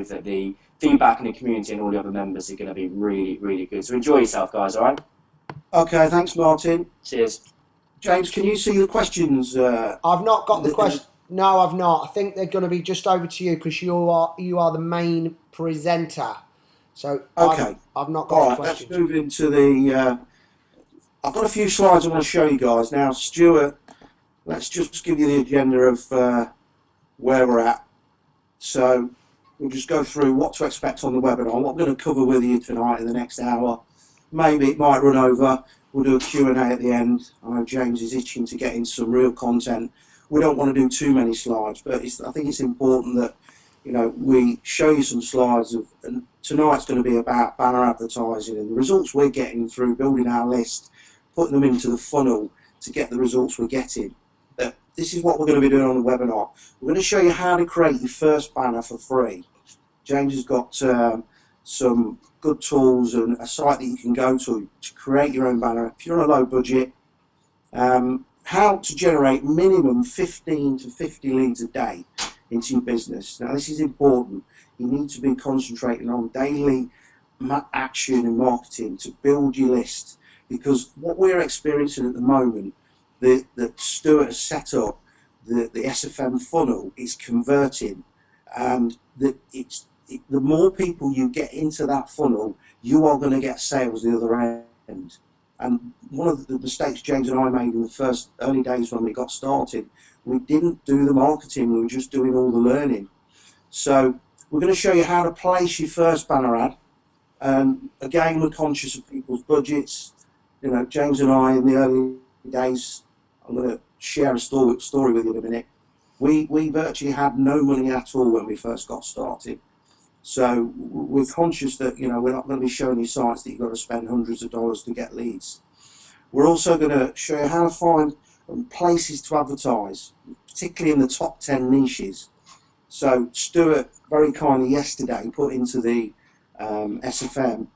both that the feedback in the community and all the other members are going to be really, really good. So enjoy yourself, guys, all right? Okay, thanks, Martin. Cheers. James, can you see the questions? I've not got the question. No, I've not. I think they're going to be just over to you because you are the main presenter. So okay, I've not got right, questions. let's move into the. I've got a few slides I want to show you guys now. Stuart, let's just give you the agenda of where we're at. So we'll just go through what to expect on the webinar, what I'm going to cover with you tonight in the next hour. Maybe it might run over. We'll do a Q&A at the end. I know James is itching to get into some real content. We don't want to do too many slides, but I think it's important that we show you some slides and tonight's going to be about banner advertising and the results we're getting through building our list, putting them into the funnel to get the results we're getting. This is what we're going to be doing on the webinar. We're going to show you how to create your first banner for free. James has got some good tools and a site that you can go to create your own banner. If you're on a low budget, how to generate minimum 15 to 50 leads a day into your business. Now this is important. You need to be concentrating on daily action and marketing to build your list, because what we're experiencing at the moment, that Stuart has set up, the SFM funnel is converting, and the more people you get into that funnel, you are going to get sales the other end. And one of the mistakes James and I made in the first early days when we got started, we didn't do the marketing, we were just doing all the learning. So we're going to show you how to place your first banner ad. And again, we're conscious of people's budgets. James and I in the early days, I'm going to share a story with you in a minute. We virtually had no money at all when we first got started. So we're conscious that we're not going to be showing you sites that you've got to spend hundreds of dollars to get leads. We're also going to show you how to find places to advertise, particularly in the top 10 niches. So Stuart very kindly yesterday put into the SFM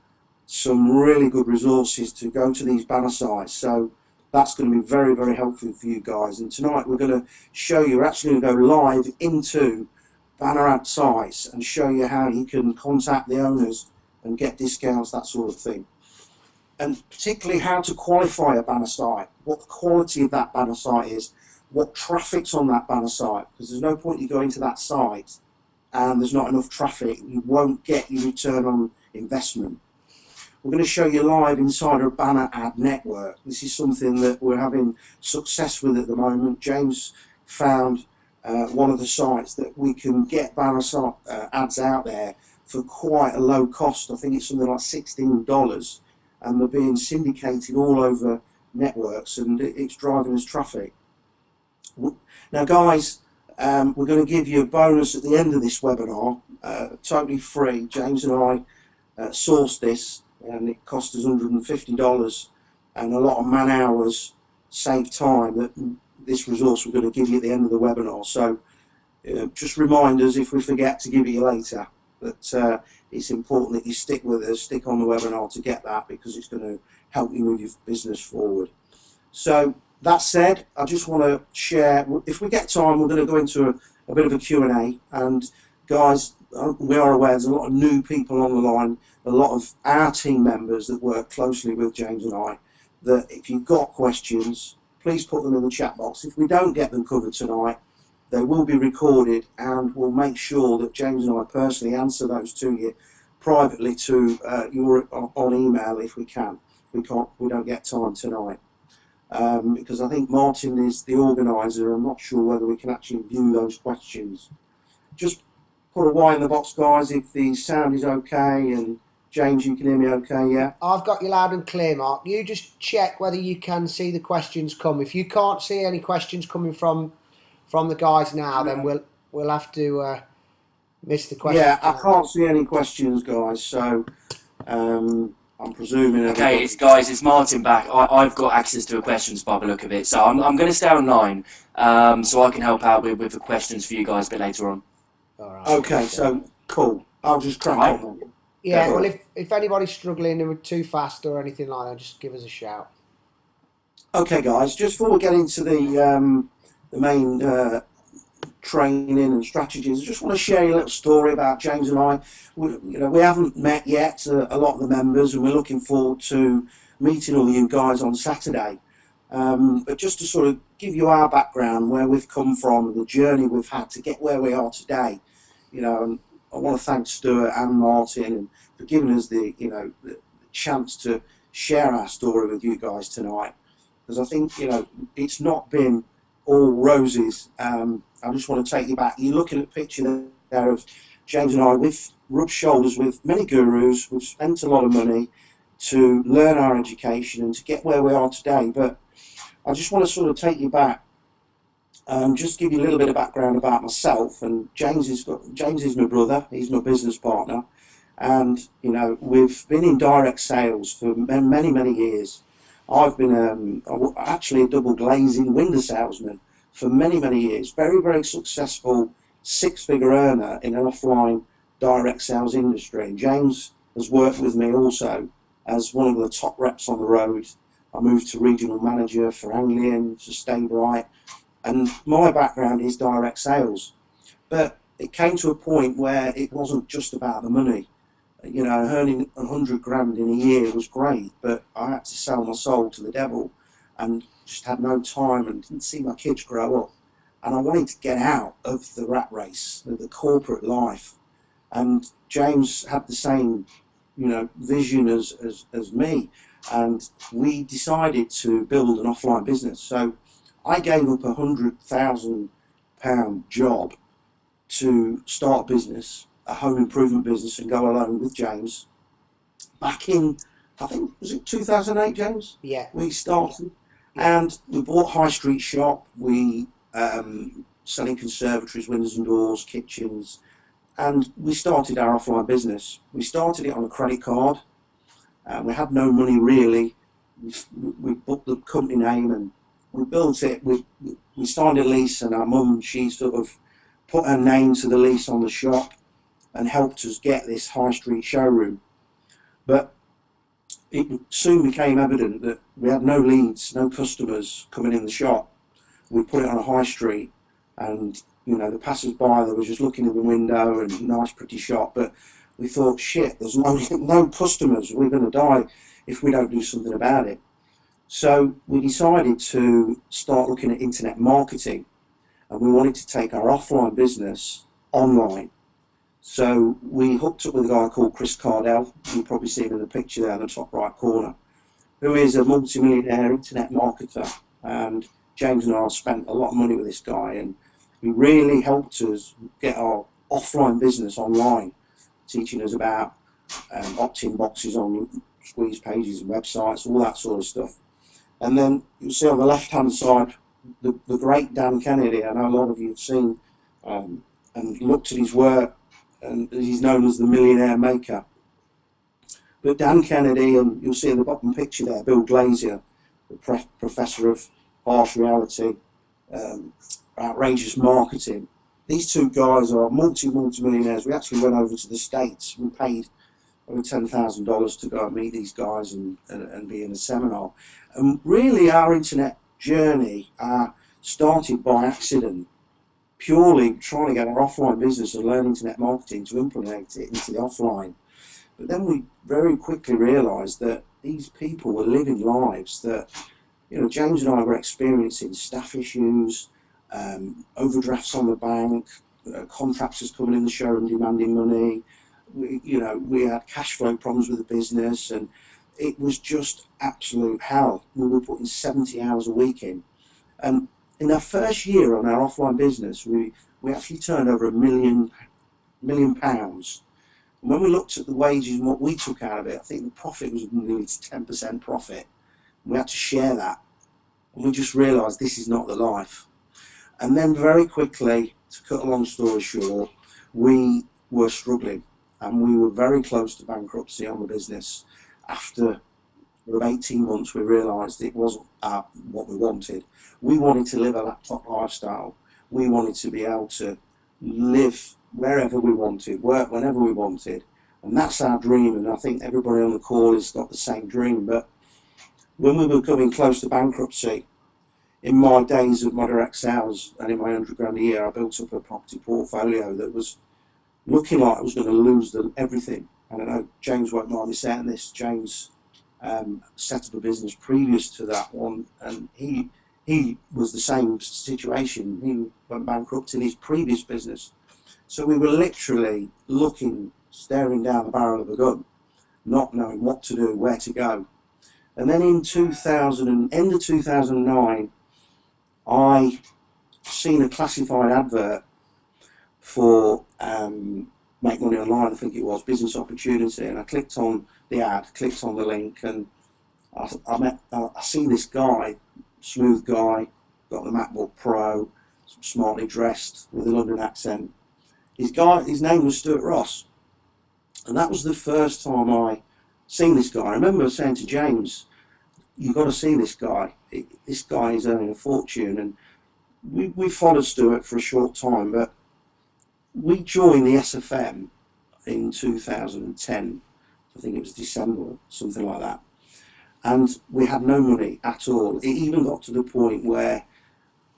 some really good resources to go to these banner sites. So that's going to be very, very helpful for you guys. And tonight we're going to show you, we're actually going to go live into banner ad sites and show you how you can contact the owners and get discounts, that sort of thing. And particularly how to qualify a banner site, what the quality of that banner site is, what traffic's on that banner site, because there's no point you going to that site and there's not enough traffic, you won't get your return on investment. We're going to show you live inside a banner ad network. This is something that we're having success with at the moment. James found one of the sites that we can get banner ads out there for quite a low cost. I think it's something like $16, and they're being syndicated all over networks, and it's driving us traffic. Now guys, we're going to give you a bonus at the end of this webinar, totally free. James and I sourced this, and it cost us $150, and a lot of man hours saved time. That this resource we're going to give you at the end of the webinar. So just remind us if we forget to give it you later, that it's important that you stick with us, stick on the webinar to get that, because it's going to help you move your business forward. So that said, I just want to share, if we get time, we're going to go into a bit of a Q&A, and guys, we are aware there's a lot of new people on the line, a lot of our team members that work closely with James and I, that if you've got questions, please put them in the chat box. If we don't get them covered tonight, they will be recorded, and we'll make sure that James and I personally answer those to you privately to you on email if we can. We don't get time tonight. Because I think Martin is the organiser. I'm not sure whether we can actually view those questions. Just put a Y in the box, guys, if the sound is okay, and James, you can hear me okay, yeah? I've got you loud and clear, Mark. You just check whether you can see the questions come. If you can't see any questions coming from the guys now, then we'll have to miss the question. Yeah, I can't see any questions, guys, so I'm presuming... Okay, guys, it's Martin back. I've got access to the questions by the look of it, so I'm going to stay online so I can help out with the questions for you guys a bit later on. All right. Okay, so cool. I'll just crack on. Yeah, well, if anybody's struggling and we're too fast or anything like that, just give us a shout. Okay, guys, just before we get into the main training and strategies. I just want to share a little story about James and I. We haven't met yet, a lot of the members, and we're looking forward to meeting all you guys on Saturday. But just to sort of give you our background, where we've come from, the journey we've had to get where we are today, and I want to thank Stuart and Martin for giving us the chance to share our story with you guys tonight, because I think it's not been all roses. I just want to take you back. You're looking at a picture there of James and I. We've rubbed shoulders with many gurus. We've spent a lot of money to learn our education and to get where we are today. But I just want to sort of take you back, just give you a little bit of background about myself. And James is my brother. He's my business partner, and we've been in direct sales for many years. I've been actually a double glazing window salesman for many years. Very successful, six-figure earner in an offline direct sales industry. And James has worked with me also as one of the top reps on the road. I moved to regional manager for Anglian, for Stay Bright, and my background is direct sales. But it came to a point where it wasn't just about the money. Earning 100 grand in a year was great, but I had to sell my soul to the devil and just had no time and didn't see my kids grow up. And I wanted to get out of the rat race, the corporate life. And James had the same, vision as me. And we decided to build an offline business. So I gave up £100,000 job to start a business, a home improvement business, and go alone with James. Back in, I think, was it 2008, James? Yeah. We started, and we bought high street shop. We selling conservatories, windows and doors, kitchens, and we started our offline business. We started it on a credit card. We had no money really. We booked the company name and we built it. We signed a lease, and our mum, she sort of put her name to the lease on the shop and helped us get this high street showroom. But it soon became evident that we had no leads, no customers coming in the shop. We put it on a high street, and the passers-by, they were just looking in the window, and nice pretty shop, but we thought, shit, there's no customers, we're going to die if we don't do something about it. So we decided to start looking at internet marketing, and we wanted to take our offline business online. So we hooked up with a guy called Chris Cardell. You probably see him in the picture there in the top right corner, who is a multi-millionaire internet marketer. And James and I spent a lot of money with this guy, and he really helped us get our offline business online, teaching us about opt-in boxes on squeeze pages and websites, all that sort of stuff. And then you'll see on the left-hand side the great Dan Kennedy. I know a lot of you have seen and looked at his work, and he's known as the Millionaire Maker. But Dan Kennedy, and you'll see in the bottom picture there, Bill Glazier, the professor of harsh reality, outrageous marketing. These two guys are multi-millionaires. We actually went over to the States. We paid over $10,000 to go and meet these guys and be in a seminar. And really our internet journey started by accident, purely trying to get our offline business and learn internet marketing to implement it into the offline. But then we very quickly realised that these people were living lives that, James and I were experiencing staff issues, overdrafts on the bank, contractors coming in the showroom demanding money. We had cash flow problems with the business, and it was just absolute hell. We were putting 70 hours a week in. And in our first year on our offline business, we actually turned over £1 million. And when we looked at the wages and what we took out of it, I think the profit was nearly 10% profit. We had to share that. And we just realised this is not the life. And then very quickly, to cut a long story short, we were struggling, and we were very close to bankruptcy on the business. After 18 months, we realised it wasn't what we wanted. We wanted to live a laptop lifestyle. We wanted to be able to live wherever we wanted, work whenever we wanted. And that's our dream, and I think everybody on the call has got the same dream. But when we were coming close to bankruptcy, in my days of my direct sales and in my 100 grand a year, I built up a property portfolio that was looking like I was going to lose everything. And I know James won't mind me saying this. James set up a business previous to that one, and he was the same situation. He went bankrupt in his previous business. So we were literally staring down the barrel of a gun, not knowing what to do, where to go. And then in end of 2009, I seen a classified advert for make money online, I think it was, business opportunity, and I clicked on the ad, clicked on the link, and I see this guy, smooth guy, got the MacBook Pro, smartly dressed with a London accent. His name was Stuart Ross, and that was the first time I seen this guy. I remember saying to James, "You've got to see this guy. This guy is earning a fortune." And we followed Stuart for a short time, but we joined the SFM in 2010. I think it was December, something like that. And we had no money at all. It even got to the point where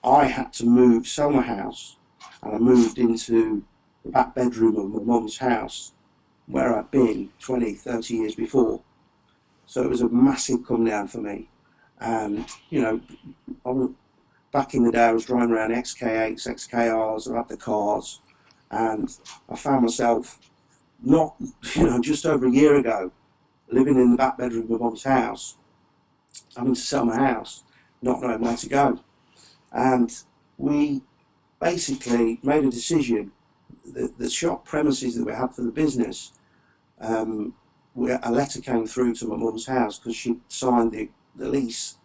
I had to sell my house, and I moved into the back bedroom of my mum's house, where I'd been 20, 30 years before. So it was a massive come down for me. And, you know, back in the day I was driving around XK8s, XKRs, I had the cars, and I found myself just over a year ago, living in the back bedroom of my mum's house, having to sell my house, not knowing where to go. And we basically made a decision. The shop premises that we had for the business, a letter came through to my mum's house because she signed the lease.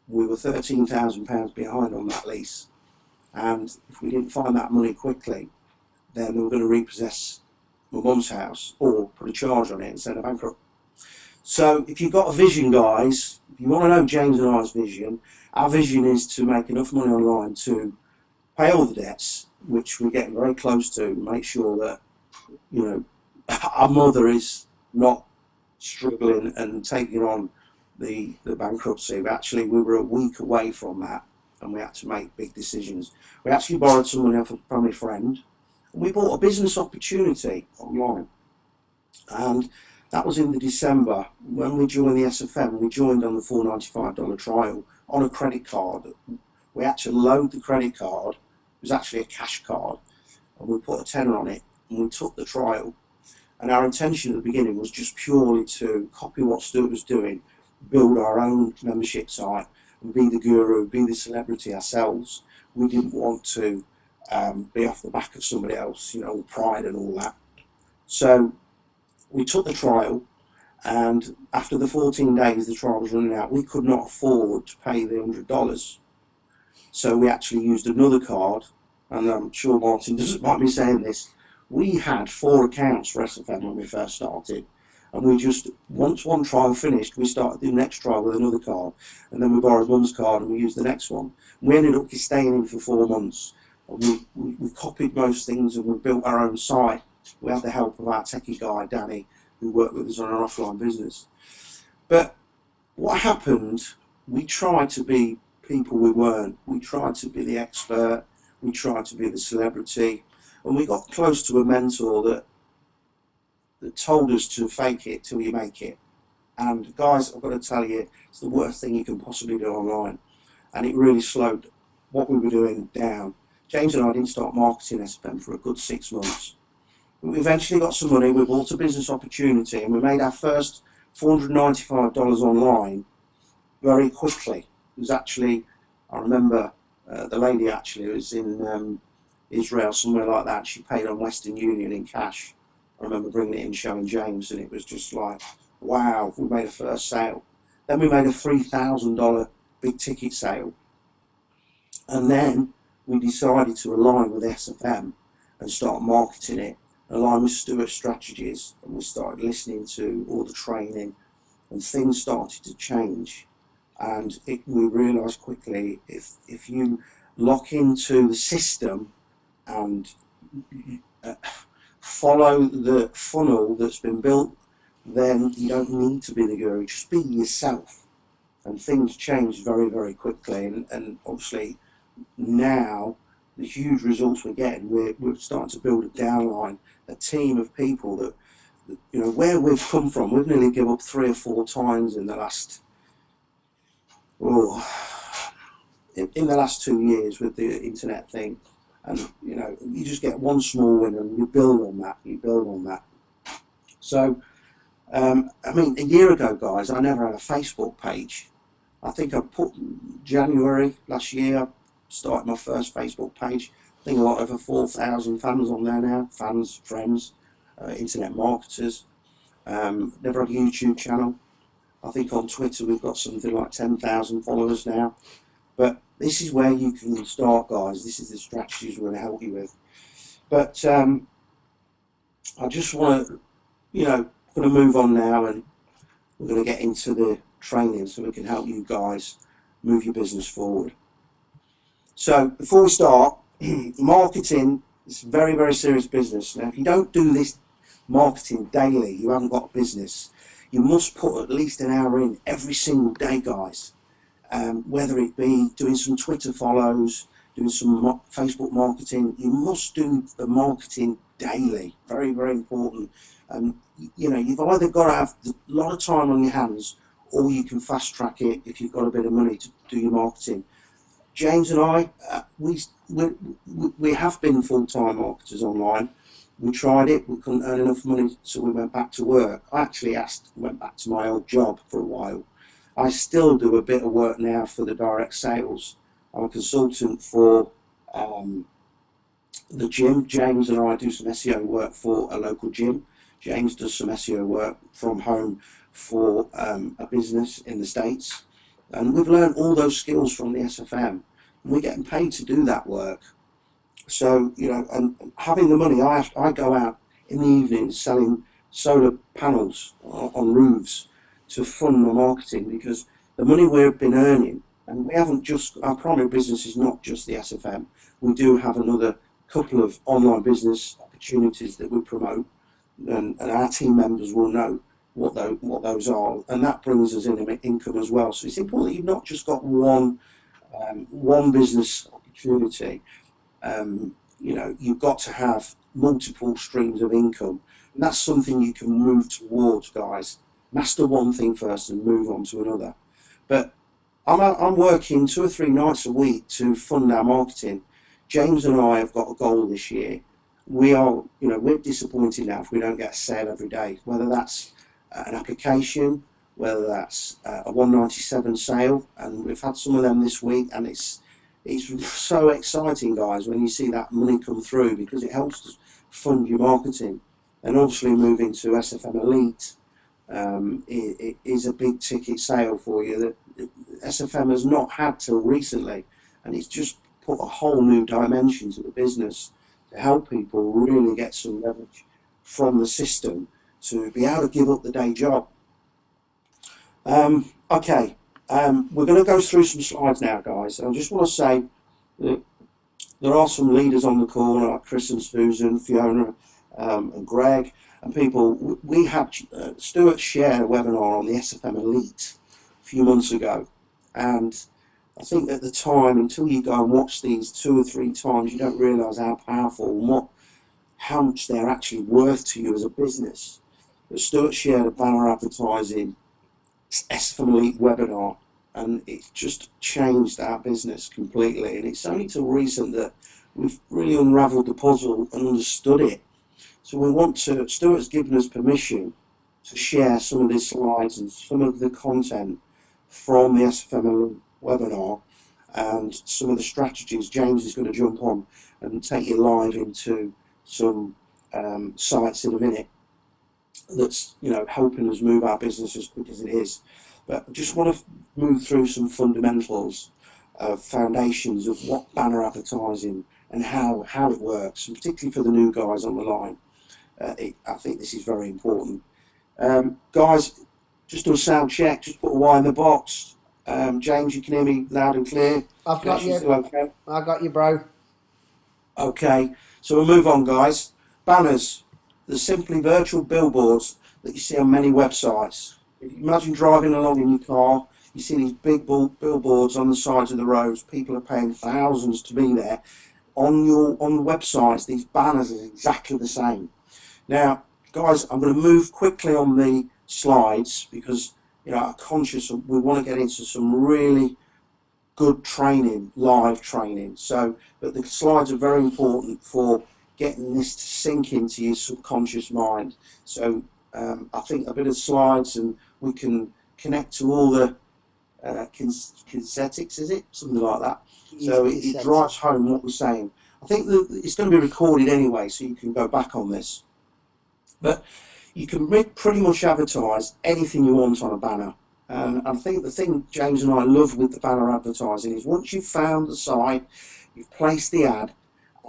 We were £13,000 behind on that lease, and if we didn't find that money quickly, then they were going to repossess my mum's house or put a charge on it and send her bankrupt. So if you've got a vision, guys, if you want to know James and I's vision, our vision is to make enough money online to pay all the debts, which we're getting very close to, make sure that, you know, our mother is not struggling and taking on the bankruptcy. But actually, we were a week away from that, and we had to make big decisions. We actually borrowed some money off a family friend, and we bought a business opportunity online. And that was in the December. When we joined the SFM, we joined on the $495 trial on a credit card. We had to load the credit card. It was actually a cash card, and we put a tenner on it, and we took the trial. And our intention at the beginning was just purely to copy what Stuart was doing, build our own membership site, and be the guru, be the celebrity ourselves. We didn't want to be off the back of somebody else, you know, pride and all that. So we took the trial, and after the 14 days the trial was running out, we could not afford to pay the $100. So we actually used another card, and I'm sure Martin doesn't mind me saying this. We had 4 accounts for SFM when we first started, and we just, once one trial finished, we started the next trial with another card, and then we borrowed Mum's card and we used the next one. We ended up staying in for 4 months, and we copied most things, and we built our own site. We had the help of our techie guy, Danny, who worked with us on our offline business. But what happened, we tried to be people we weren't. We tried to be the expert, we tried to be the celebrity, and we got close to a mentor that told us to fake it till you make it. And guys, I've got to tell you, it's the worst thing you can possibly do online, and it really slowed what we were doing down. James and I didn't start marketing SFM for a good 6 months. We eventually got some money, we bought a business opportunity, and we made our first $495 online very quickly. It was actually, I remember the lady actually was in Israel, somewhere like that. She paid on Western Union in cash. I remember bringing it in, showing James, and it was just like, wow, we made a first sale. Then we made a $3,000 big ticket sale. And then we decided to align with SFM and start marketing it, align with Stuart's strategies, and we started listening to all the training, and things started to change. And we realised quickly, if you lock into the system and follow the funnel that's been built, then you don't need to be the guru, just be yourself. and things change very, very quickly. And obviously now the huge results we're getting, we're starting to build a downline, a team of people that you know, where we've come from. We've nearly given up 3 or 4 times in the last, in the last 2 years with the internet thing. And you know, you just get one small win and you build on that, So I mean, a year ago, guys, I never had a Facebook page. I think I put January last year, I started my first Facebook page. I think I've got over 4,000 fans on there now, fans, friends, internet marketers. Never had a YouTube channel. I think on Twitter we've got something like 10,000 followers now. But this is where you can start, guys. This is the strategies we're going to help you with. But I just want to, you know, going to move on now, and we're going to get into the training so we can help you guys move your business forward. So before we start, marketing is very, very serious business. Now, if you don't do this marketing daily, you haven't got a business. You must put at least an hour in every single day, guys. Whether it be doing some Twitter follows, doing some Facebook marketing, you must do the marketing daily. Very, very important. You know, you've either got to have a lot of time on your hands, or you can fast track it if you've got a bit of money to do your marketing. James and I, we have been full-time marketers online. We tried it, we couldn't earn enough money, so we went back to work. I actually went back to my old job for a while. I still do a bit of work now for the direct sales. I'm a consultant for the gym. James and I do some SEO work for a local gym. James does some SEO work from home for a business in the States. And we've learned all those skills from the SFM. And we're getting paid to do that work. So, you know, and having the money, I go out in the evenings selling solar panels on roofs to fund my marketing, because the money we've been earning, and we haven't just, our primary business is not just the SFM. We do have another couple of online business opportunities that we promote, and our team members will know what those are, and that brings us in income as well. So it's important that you've not just got one business opportunity. You know, you've got to have multiple streams of income, and that's something you can move towards, guys. Master one thing first and move on to another. But I'm working 2 or 3 nights a week to fund our marketing. James and I have got a goal this year. We are, you know, we're disappointed now if we don't get a sale every day, whether that's an application, whether that's a 197 sale, and we've had some of them this week, and it's so exciting, guys, when you see that money come through, because it helps to fund your marketing. And obviously moving to SFM Elite it is a big ticket sale for you that SFM has not had till recently, and it's just put a whole new dimension to the business to help people really get some leverage from the system to be able to give up the day job. Okay, we're going to go through some slides now, guys. I just want to say that there are some leaders on the call, like Chris and Susan, Fiona, and Greg, and people. We had Stuart share a webinar on the SFM Elite a few months ago, and I think at the time, until you go and watch these 2 or 3 times, you don't realise how powerful and how much they're actually worth to you as a business. But Stuart shared a Banner Advertising SFM Elite webinar, and it's just changed our business completely. And it's only till recent that we've really unravelled the puzzle and understood it. So we want to, Stuart's given us permission to share some of these slides and some of the content from the SFM Elite webinar, and some of the strategies. James is going to jump on and take you live into some sites in a minute that's, you know, helping us move our business as quick as it is. But I just want to move through some fundamentals of foundations of what banner advertising and how it works, and particularly for the new guys on the line. I think this is very important. Guys, just do a sound check, just put a Y in the box. James, you can hear me loud and clear. I've got you. Okay? I got you, bro. Okay, so we'll move on, guys. Banners. They're simply virtual billboards that you see on many websites. If you imagine driving along in your car, You see these big billboards on the sides of the roads. People are paying thousands to be there. On the websites, these banners are exactly the same. Now, guys, I'm going to move quickly on the slides because I'm conscious we want to get into some really good training, live training. But the slides are very important for getting this to sink into your subconscious mind. So I think a bit of slides and we can connect to all the kinesthetics, is it? Something like that. So it drives home what we're saying. I think that it's going to be recorded anyway, so you can go back on this. But you can pretty much advertise anything you want on a banner. And I think the thing James and I love with the banner advertising is once you've found the site, you've placed the ad,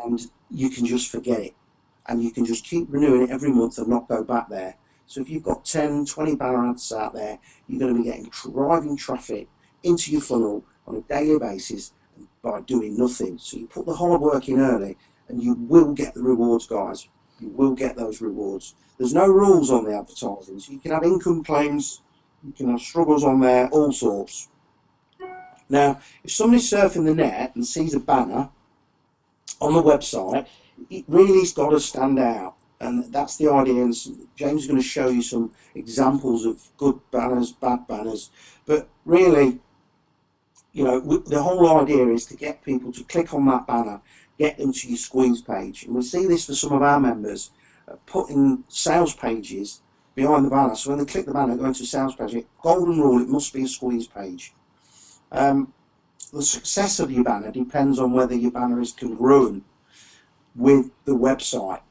and you can just forget it. And you can just keep renewing it every month and not go back there. So if you've got 10, 20 banner ads out there, you're going to be getting driving traffic into your funnel on a daily basis by doing nothing. So you put the hard work in early and you will get the rewards, guys. You will get those rewards. There's no rules on the advertising. So you can have income claims, you can have struggles on there, all sorts. Now, if somebody's surfing the net and sees a banner on the website, it really's got to stand out. And that's the idea. And James is going to show you some examples of good banners, bad banners. But really, the whole idea is to get people to click on that banner, get them to your squeeze page. And we see this for some of our members, putting sales pages behind the banner. So when they click the banner, go into a sales page, golden rule, it must be a squeeze page. The success of your banner depends on whether your banner is congruent with the website.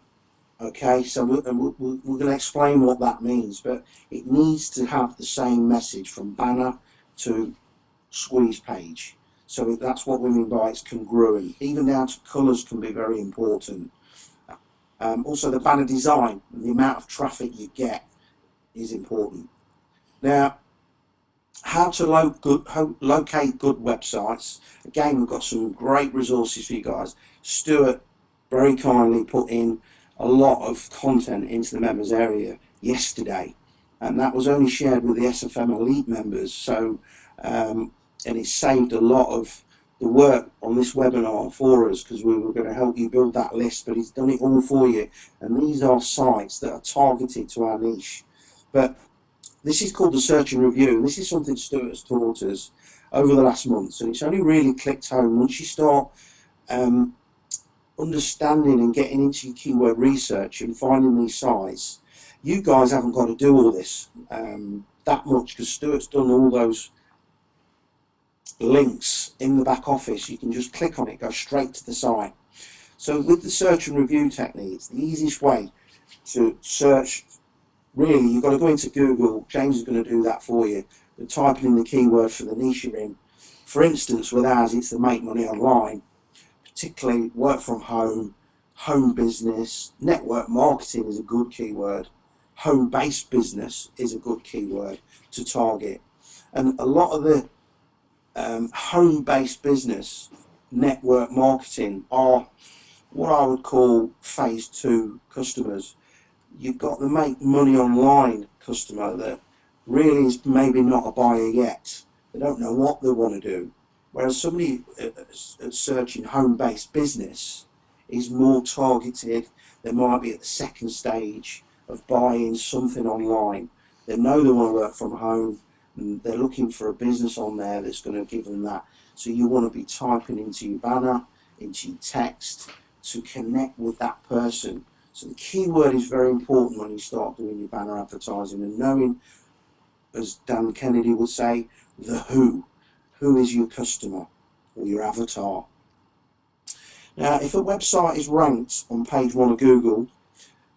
Okay, so we're going to explain what that means, but it needs to have the same message from banner to squeeze page. So that's what we mean by it's congruent. Even down to colours can be very important. Also, the banner design and the amount of traffic you get is important. Now, how to locate good websites. Again, we've got some great resources for you guys. Stuart very kindly put in a lot of content into the members area yesterday, and that was only shared with the SFM Elite members. So, and it saved a lot of the work on this webinar for us because we were going to help you build that list, but he's done it all for you. And these are sites that are targeted to our niche. But this is called the search and review, and this is something Stuart has taught us over the last months, and it's only really clicked home once you start understanding and getting into your keyword research and finding these sites. You guys haven't got to do all this that much because Stuart's done all those links in the back office. You can just click on it, go straight to the site. So with the search and review technique, it's the easiest way to search. Really, you've got to go into Google. James is going to do that for you. And type in the keyword for the niche you're in. For instance, with ours, it's the make money online, particularly work from home, home business, network marketing is a good keyword, home-based business is a good keyword to target. And a lot of the home-based business, network marketing are what I would call phase 2 customers. You've got the make money online customer that really is maybe not a buyer yet. They don't know what they want to do. Whereas somebody searching home-based business is more targeted. They might be at the second stage of buying something online. They know they want to work from home and they're looking for a business on there that's going to give them that. So you want to be typing into your banner, into your text to connect with that person. So the keyword is very important when you start doing your banner advertising and knowing, as Dan Kennedy would say, the who. Who is your customer or your avatar? Now, if a website is ranked on page 1 of Google,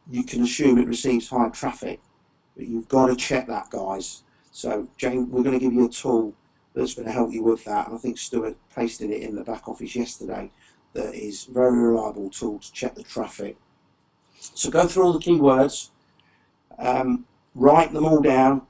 you can assume it receives high traffic, but you've got to check that, guys. So, Jane, we're going to give you a tool that's going to help you with that, and I think Stuart pasted it in the back office yesterday. That is a very reliable tool to check the traffic. So go through all the keywords, write them all down,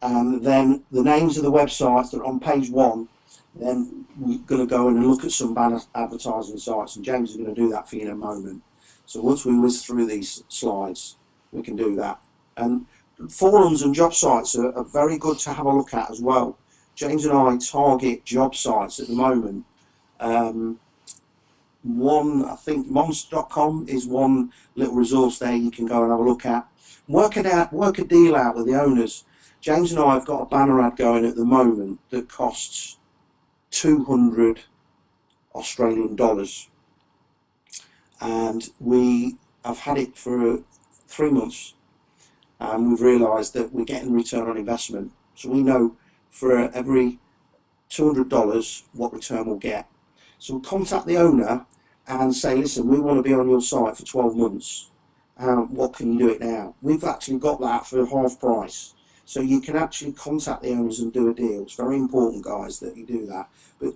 and then the names of the websites that are on page 1, then we're going to go in and look at some banner advertising sites, and James is going to do that for you in a moment. So once we whiz through these slides, we can do that. And forums and job sites are very good to have a look at as well, James and I target job sites at the moment. I think monster.com is one little resource there you can go and have a look at. Work a deal out with the owners. James and I have got a banner ad going at the moment that costs 200 Australian dollars, and we have had it for 3 months, and we've realised that we're getting return on investment. So we know for every $200 what return we'll get. So we'll contact the owner and say, listen, we want to be on your site for 12 months. What can you do it now? We've actually got that for half price. So you can actually contact the owners and do a deal. It's very important, guys, that you do that. But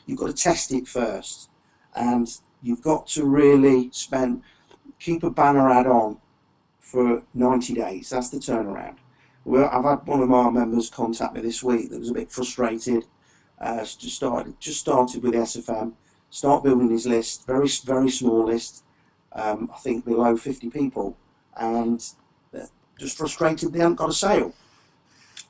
you've got to test it first. And you've got to really keep a banner ad on for 90 days. That's the turnaround. Well, I've had one of my members contact me this week that was a bit frustrated. Just started with SFM, start building his list, very small list, I think below 50 people, and they're just frustrated they haven't got a sale.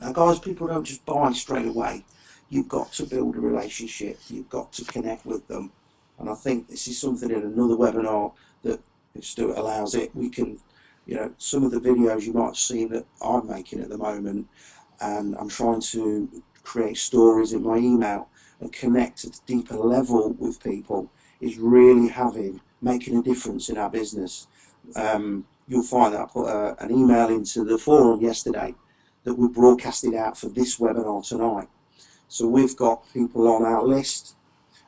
Now guys, people don't just buy straight away. You've got to build a relationship, you've got to connect with them, and I think this is something in another webinar that, if Stuart allows it, we can, some of the videos you might have seen that I'm making at the moment, and I'm trying to create stories in my email and connect at a deeper level with people, is really making a difference in our business. You'll find that I put an email into the forum yesterday that we broadcasted out for this webinar tonight. So we've got people on our list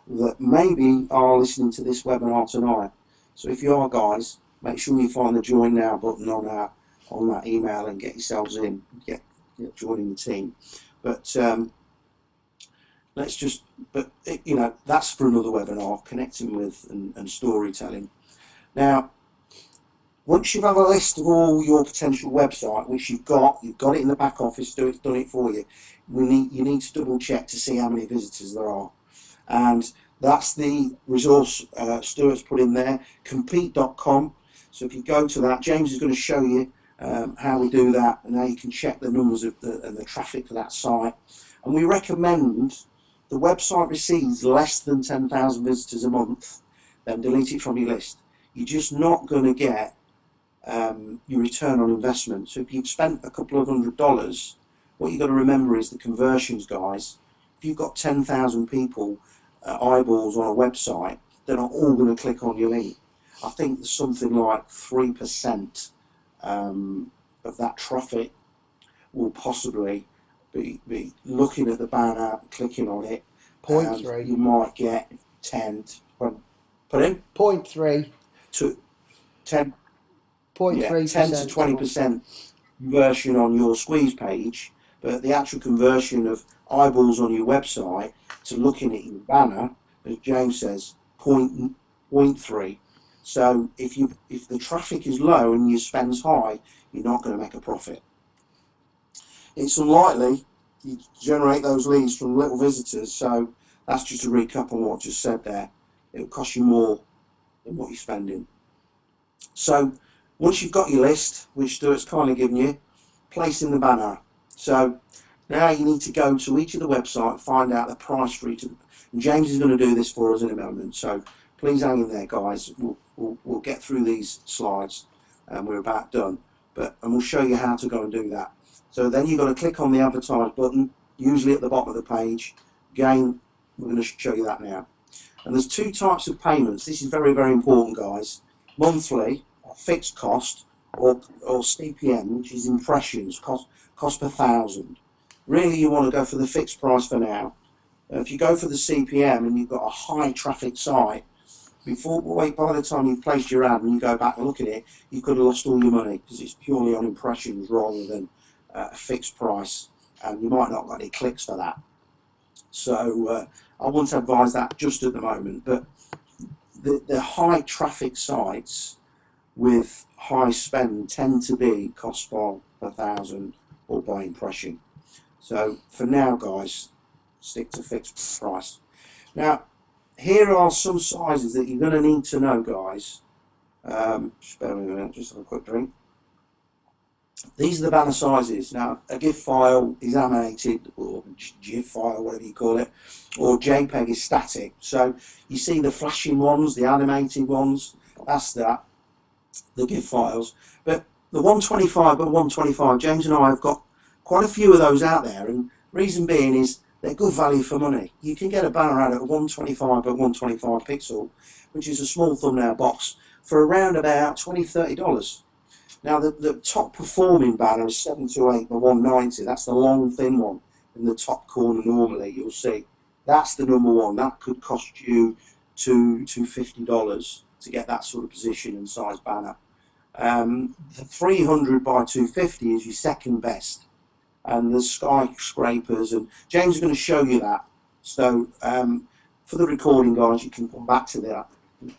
that maybe are listening to this webinar tonight. So if you are, guys, make sure you find the join now button on that email and get yourselves in, get joining the team. But that's for another webinar, connecting with and storytelling. Now, once you've had a list of all your potential website, which you've got it in the back office, it's done it for you. You need to double check to see how many visitors there are, and that's the resource Stuart's put in there, compete.com. So if you go to that, James is going to show you how we do that and how you can check the numbers of the traffic for that site. And we recommend the website receives less than 10,000 visitors a month, then delete it from your list. You're just not going to get your return on investment. So if you've spent a couple of $100, what you've got to remember is the conversions, guys. If you've got 10,000 people, eyeballs on a website, they're not all going to click on your link. I think there's something like 3% of that traffic will possibly be looking at the banner, clicking on it. 0.3. You might get 10 to, put in? 0.3. To 10. 0.3%. Yeah, 10 to 20% conversion on your squeeze page, but the actual conversion of eyeballs on your website to looking at your banner, as James says, 0.3. So if the traffic is low and your spend's high, you're not going to make a profit. It's unlikely you generate those leads from little visitors, so that's just a recap on what I just said there. It'll cost you more than what you're spending. So once you've got your list, which Stuart's kind of given you, place in the banner. So now you need to go to each of the website and find out the price for each of them. And James is going to do this for us in a moment, so please hang in there, guys. We'll get through these slides and we're about done, and we'll show you how to go and do that. So then you've got to click on the advertise button, usually at the bottom of the page. Again, we're going to show you that now. And there's two types of payments. This is very, very important, guys. Monthly, or fixed cost, or CPM, which is impressions, cost per thousand. Really, you want to go for the fixed price for now. If you go for the CPM and you've got a high traffic site, by the time you've placed your ad and you go back and look at it, you could have lost all your money because it's purely on impressions rather than a fixed price, and you might not get any clicks for that. So I wouldn't advise that just at the moment, but the high traffic sites with high spend tend to be cost per thousand or by impression. So for now, guys, stick to fixed price. Now, here are some sizes that you're going to need to know, guys. Just bear with me a minute, just have a quick drink. These are the banner sizes. Now, a GIF file is animated, or GIF file, whatever you call it, or JPEG is static. So you see the flashing ones, the animated ones, that's that, the GIF files. But the 125 by 125, James and I have got quite a few of those out there, and reason being is they're good value for money. You can get a banner out at 125 by 125 pixel, which is a small thumbnail box, for around about $20–30. Now the top performing banner is 728 by 190. That's the long thin one in the top corner. Normally you'll see that's the number one. That could cost you $250 to get that sort of position and size banner. The 300 by 250 is your second best, and the skyscrapers, and James is going to show you that. So for the recording guys, you can come back to that.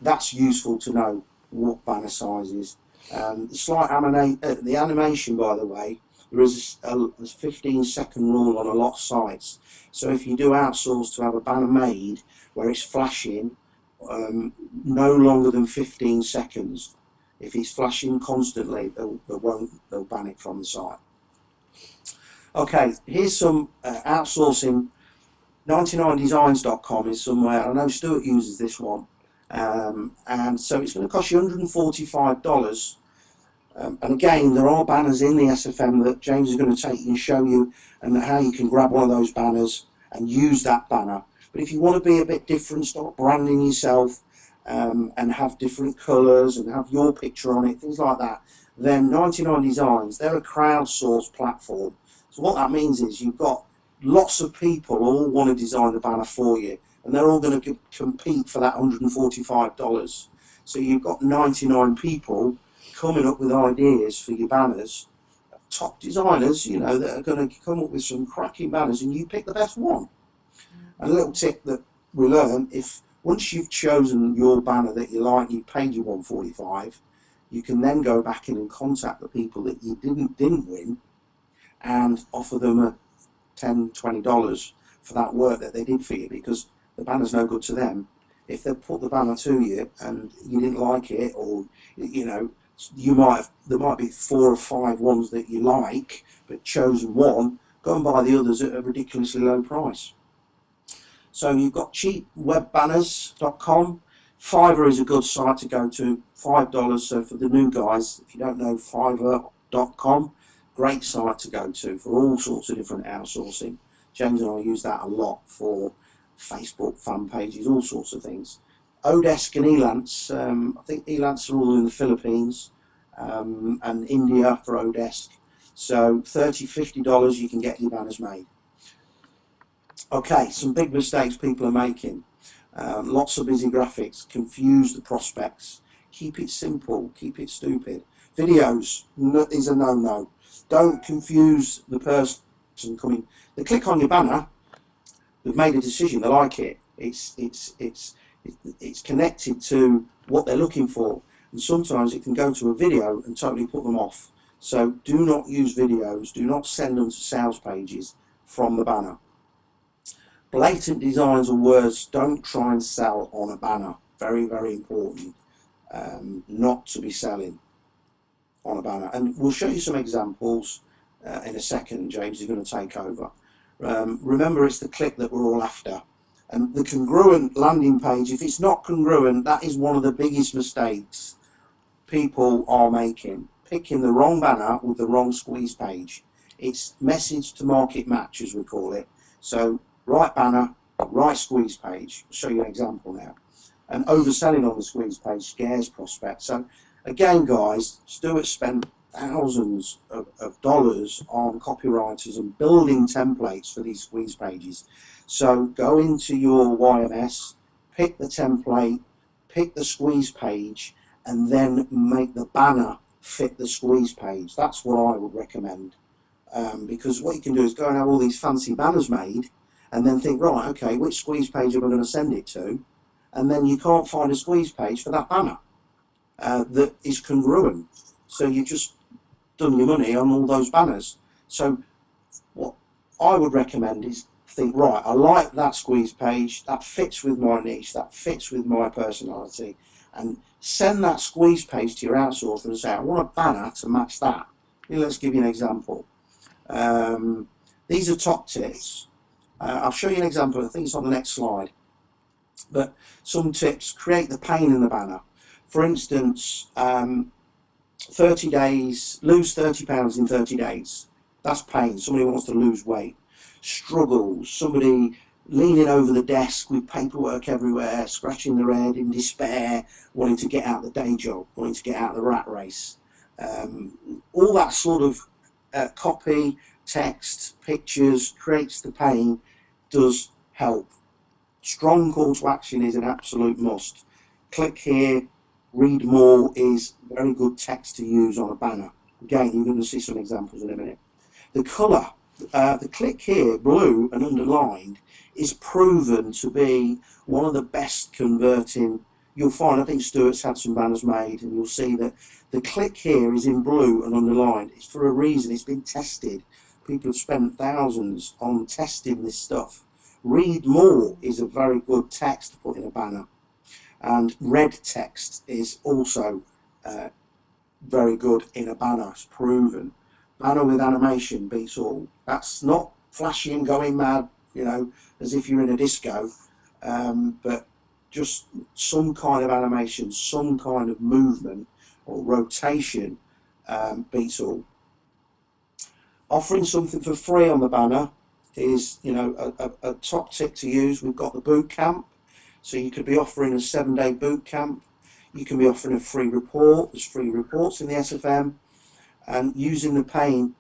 That's useful to know what banner size is. The slight the animation, by the way, there is a 15-second rule on a lot of sites. So if you do outsource to have a banner made where it's flashing no longer than 15 seconds, if it's flashing constantly, they'll ban it from the site. Okay, here's some outsourcing. 99designs.com is somewhere. I know Stuart uses this one. And so it's going to cost you $145. And again, there are banners in the SFM that James is going to take you and show you, and how you can grab one of those banners and use that banner. But if you want to be a bit different, start branding yourself, and have different colours and have your picture on it, things like that, then 99 Designs, they're a crowdsourced platform. So what that means is you've got lots of people all want to design the banner for you, and they're all going to compete for that $145. So you've got 99 people coming up with ideas for your banners, top designers, you know, that are going to come up with some cracking banners, and you pick the best one. And a little tip that we learn, if once you've chosen your banner that you like, you paid your $145, you can then go back in and contact the people that you didn't win and offer them a $10–20 for that work that they did for you, because the banner's no good to them. If they put the banner to you and you didn't like it, or you know, there might be 4 or 5 ones that you like, but chosen one, go and buy the others at a ridiculously low price. So you've got cheapwebbanners.com. Fiverr is a good site to go to, $5. So for the new guys, if you don't know Fiverr.com, great site to go to for all sorts of different outsourcing. James and I use that a lot for Facebook fan pages, all sorts of things. Odesk and Elance, I think Elance are all in the Philippines, and India for Odesk. So $30–50 you can get your banners made. Okay, some big mistakes people are making. Lots of busy graphics, confuse the prospects. Keep it simple, keep it stupid. Videos is a no-no. Don't confuse the person coming. They click on your banner, they've made a decision, they like it. It's connected to what they're looking for, and sometimes it can go to a video and totally put them off. So do not use videos, do not send them to sales pages from the banner. Blatant designs or words, don't try and sell on a banner. Very, very important not to be selling on a banner. And we'll show you some examples in a second. James is going to take over. Remember, it's the click that we're all after. And the congruent landing page, if it's not congruent, that is one of the biggest mistakes people are making. Picking the wrong banner with the wrong squeeze page. It's message to market match, as we call it. So right banner, right squeeze page. I'll show you an example now. And overselling on the squeeze page scares prospects. So again, guys, Stuart spent thousands of dollars on copywriters and building templates for these squeeze pages. So go into your YMS, pick the template, pick the squeeze page, and then make the banner fit the squeeze page. That's what I would recommend, because what you can do is go and have all these fancy banners made, and then think, right, okay, which squeeze page am I going to send it to? And then you can't find a squeeze page for that banner that is congruent. So you've just done your money on all those banners. So what I would recommend is think, right, I like that squeeze page, that fits with my niche, that fits with my personality, and send that squeeze page to your outsourcer and say, I want a banner to match that. let's give you an example. These are top tips. I'll show you an example. I think it's on the next slide. But some tips: create the pain in the banner. For instance, 30 days, lose £30 in 30 days. That's pain. Somebody wants to lose weight. Struggles. Somebody leaning over the desk with paperwork everywhere, scratching their head in despair, wanting to get out the day job, wanting to get out the rat race. All that sort of copy, text, pictures creates the pain, does help. Strong call to action is an absolute must. Click here, read more is very good text to use on a banner. Again, you're going to see some examples in a minute. The colour, the click here, blue and underlined, is proven to be one of the best converting. You'll find, I think Stuart's had some banners made, and you'll see that the click here is in blue and underlined. It's for a reason. It's been tested. People have spent thousands on testing this stuff. Read more is a very good text to put in a banner, and red text is also very good in a banner. It's proven. Banner with animation beats all. That's not flashy and going mad, you know, as if you're in a disco, but just some kind of animation, some kind of movement or rotation beats all. Offering something for free on the banner is, you know, a top tip to use. We've got the boot camp, so you could be offering a 7-day boot camp. You can be offering a free report. There's free reports in the SFM, and using the pain,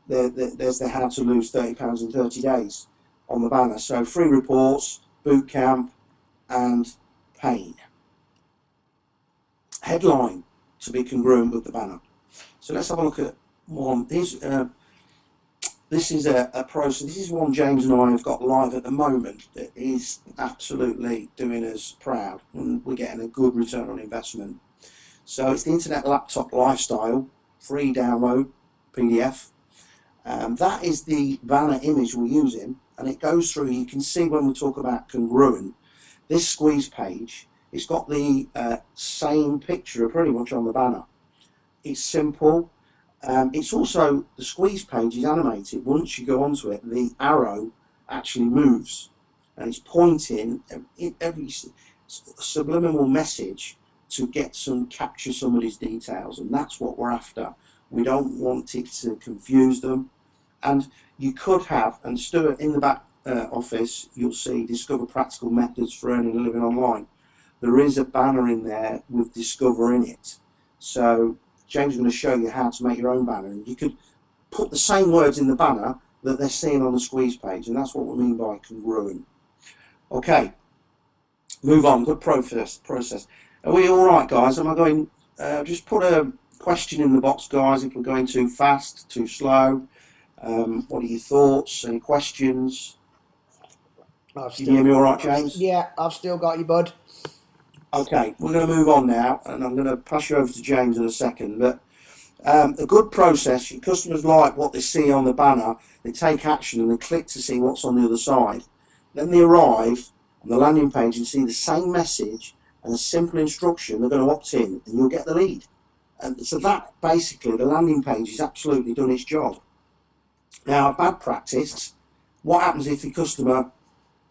there's the how to lose £30 in 30 days on the banner. So free reports, boot camp, and pain. Headline to be congruent with the banner. So let's have a look at one. This is a process. This is one James and I have got live at the moment that is absolutely doing us proud, and we're getting a good return on investment. So it's the Internet Laptop Lifestyle, free download PDF. That is the banner image we're using, and it goes through. You can see when we talk about congruent, this squeeze page, it's got the same picture pretty much on the banner. It's simple. It's also, the squeeze page is animated. Once you go onto it, the arrow actually moves, and it's pointing every subliminal message to capture somebody's details, and that's what we're after. We don't want it to confuse them. And you could have, and Stuart, in the back office, you'll see discover practical methods for earning a living online. There is a banner in there with discover in it. So James is going to show you how to make your own banner, and you could put the same words in the banner that they're seeing on the squeeze page, and that's what we mean by congruent. Okay, move on. Good process. Are we all right, guys? Am I going? Just put a question in the box, guys, if we're going too fast, too slow. What are your thoughts? Any questions? Can you hear me all right, James? Yeah, I've still got you, bud. Okay, we're going to move on now, and I'm going to pass you over to James in a second. But a good process, your customers like what they see on the banner, they take action and they click to see what's on the other side. Then they arrive on the landing page and see the same message and a simple instruction. They're going to opt in, and you'll get the lead. And so that, basically, the landing page has absolutely done its job. Now, bad practice, what happens if the customer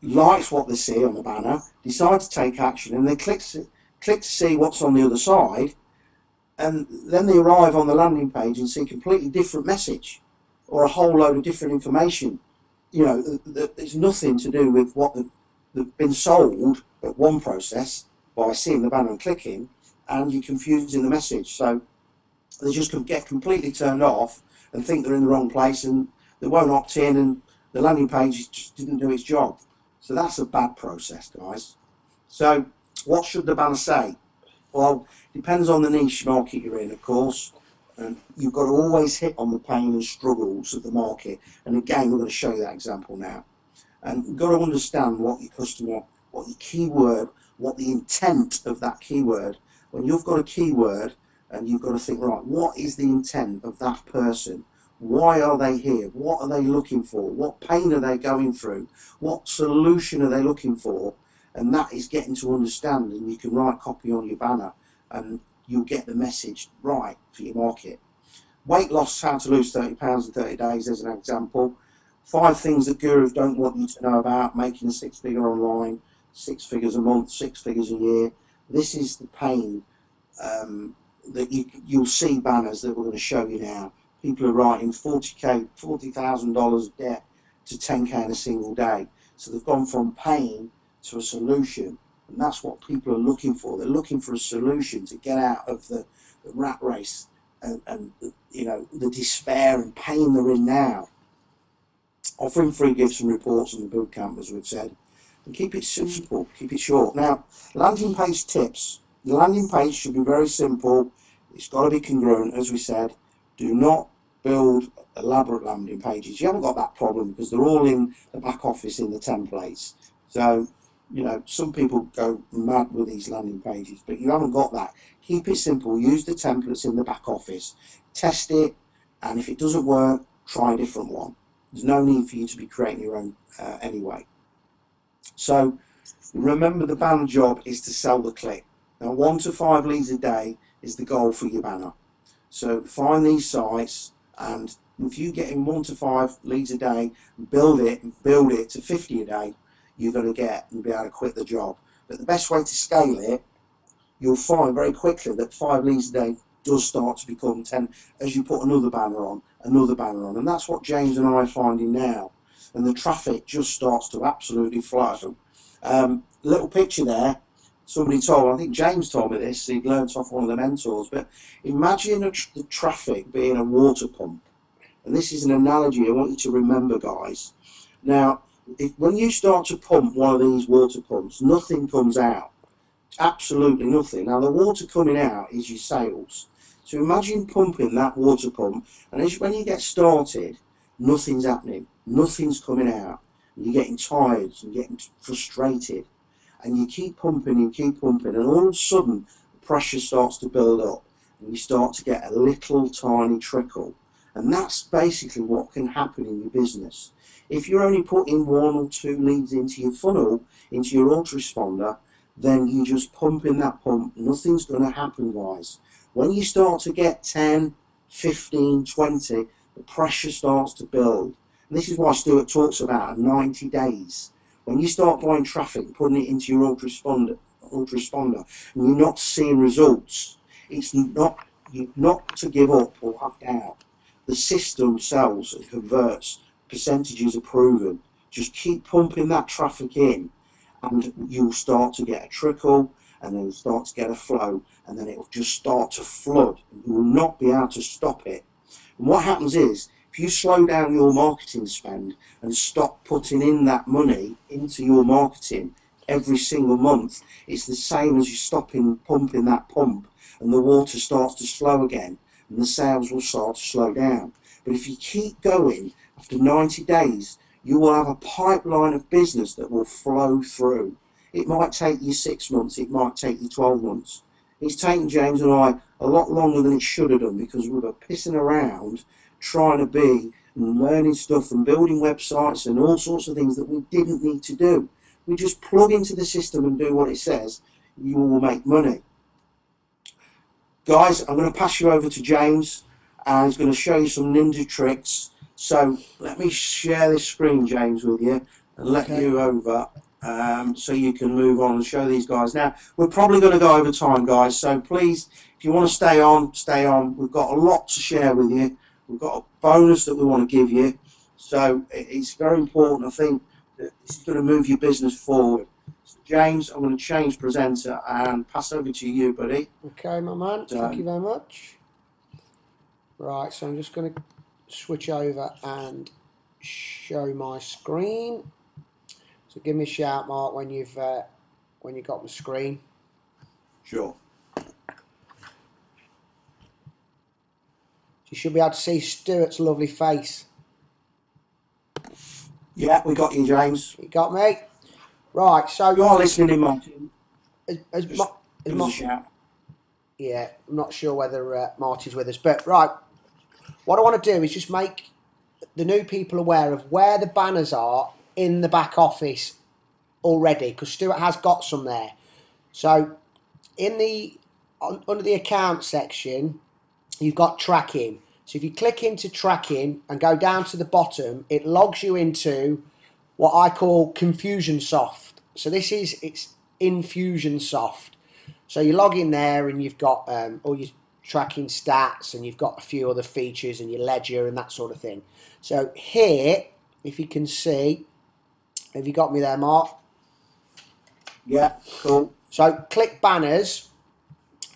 likes what they see on the banner, decide to take action, and they click to see what's on the other side, and then they arrive on the landing page and see a completely different message or a whole load of different information. You know, there's nothing to do with what they've been sold at one process by seeing the banner and clicking, and you're confusing the message. So they just can get completely turned off and think they're in the wrong place, and they won't opt in, and the landing page just didn't do its job. So that's a bad process, guys. So what should the banner say? Well, depends on the niche market you're in, of course. And you've got to always hit on the pain and struggles of the market. And again, we're going to show you that example now. And you've got to understand what your customer, what your keyword, what the intent of that keyword. When you've got a keyword, and you've got to think, right, what is the intent of that person? Why are they here? What are they looking for? What pain are they going through? What solution are they looking for? And that is getting to understand, and you can write copy on your banner and you'll get the message right for your market. weight loss, how to lose 30 pounds in 30 days as an example. 5 things that gurus don't want you to know about, making a 6-figure online, 6 figures a month, 6 figures a year. This is the pain that you'll see banners that we're going to show you now. People are writing $40,000 debt to 10k in a single day. So they've gone from pain to a solution, and that's what people are looking for. They're looking for a solution to get out of the rat race and you know, the despair and pain they're in now. Offering free gifts and reports on the boot camp, as we've said, and keep it simple, keep it short. Now, landing page tips. The landing page should be very simple. It's got to be congruent, as we said. Do not build elaborate landing pages. You haven't got that problem because they're all in the back office in the templates. So, you know, some people go mad with these landing pages, but you haven't got that. Keep it simple. Use the templates in the back office. Test it, and if it doesn't work, try a different one. There's no need for you to be creating your own anyway. So remember, the banner job is to sell the click. Now, 1 to 5 leads a day is the goal for your banner. So find these sites, and if you get in 1 to 5 leads a day, build it to 50 a day, you're going to get and be able to quit the job. But the best way to scale it, you'll find very quickly that 5 leads a day does start to become 10 as you put another banner on, and that's what James and I are finding now, and the traffic just starts to absolutely flow. Little picture there, somebody told, I think James told me this, he'd learnt off one of the mentors, but imagine the traffic being a water pump, and this is an analogy I want you to remember, guys. Now, when you start to pump one of these water pumps, nothing comes out. Absolutely nothing. Now, the water coming out is your sales. So imagine pumping that water pump, and when you get started, nothing's happening, nothing's coming out. You're getting tired, you're getting frustrated, and you keep pumping and all of a sudden the pressure starts to build up, and you start to get a little tiny trickle. And that's basically what can happen in your business. If you're only putting 1 or 2 leads into your funnel, into your autoresponder, then you just pump in that pump, nothing's going to happen, guys. When you start to get 10, 15, 20, the pressure starts to build. And this is why Stuart talks about 90 days. When you start buying traffic and putting it into your autoresponder, and you're not seeing results, it's not to give up or have doubt. The system sells and converts. Percentages are proven. Just keep pumping that traffic in, and you'll start to get a trickle, and then you'll start to get a flow, and then it'll just start to flood, and you will not be able to stop it. And what happens is, if you slow down your marketing spend and stop putting in that money into your marketing every single month, it's the same as you stopping pumping that pump, and the water starts to slow again, and the sales will start to slow down. But if you keep going, after 90 days, you will have a pipeline of business that will flow through. It might take you 6 months, it might take you 12 months. It's taken James and I a lot longer than it should have done, because we were pissing around trying to be and learning stuff and building websites and all sorts of things that we didn't need to do. We just plug into the system and do what it says, you will make money. Guys, I'm going to pass you over to James, and he's going to show you some ninja tricks. So let me share this screen, James, with you, and let you over so you can move on and show these guys. Now, we're probably going to go over time, guys, so please, if you want to stay on, stay on. We've got a lot to share with you. We've got a bonus that we want to give you. So it's very important, I think, that this is going to move your business forward. So James, I'm going to change presenter and pass over to you, buddy. Okay, my man. Thank you very much. Right, so I'm just going to switch over and show my screen. So give me a shout, Mark, when you've got my screen. Sure. You should be able to see Stuart's lovely face. Yeah, we got you, James. You got me? Right, so... You are listening in, Martin. Give us a shout. Yeah, I'm not sure whether Marty's with us. But, right, what I want to do is just make the new people aware of where the banners are in the back office already, because Stuart has got some there. So, under the account section, you've got tracking. So if you click into tracking and go down to the bottom, it logs you into what I call Confusionsoft. So it's Infusionsoft. So you log in there and you've got all your tracking stats, and you've got a few other features and your ledger and that sort of thing. So here, if you can see, have you got me there, Mark? Yeah, cool. So click banners,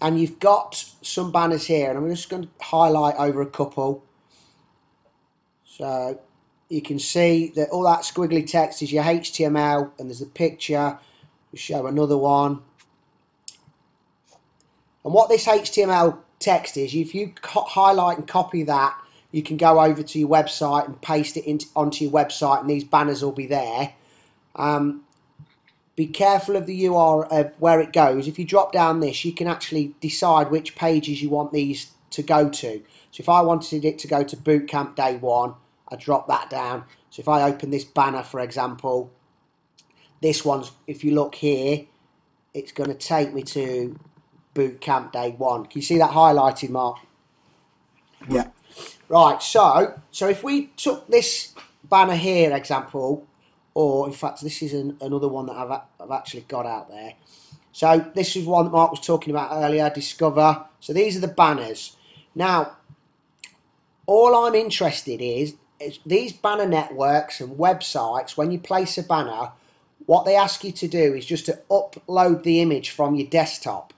and you've got some banners here, and I'm just going to highlight over a couple. So you can see that all that squiggly text is your HTML, and there's a picture. We'll show another one. And what this HTML text is, if you highlight and copy that, you can go over to your website and paste it onto your website, and these banners will be there. Be careful of the URL of where it goes. If you drop down this, you can actually decide which pages you want these to go to. So if I wanted it to go to Bootcamp Day 1, I drop that down. So if I open this banner, for example, this one's, if you look here, it's going to take me to Bootcamp Day 1. Can you see that highlighted, Mark? Yeah. Right, so if we took this banner here, example, or in fact this is another one that I've actually got out there. So this is one that Mark was talking about earlier, Discover. So these are the banners. Now, all I'm interested is these banner networks and websites, when you place a banner, what they ask you to do is just to upload the image from your desktop.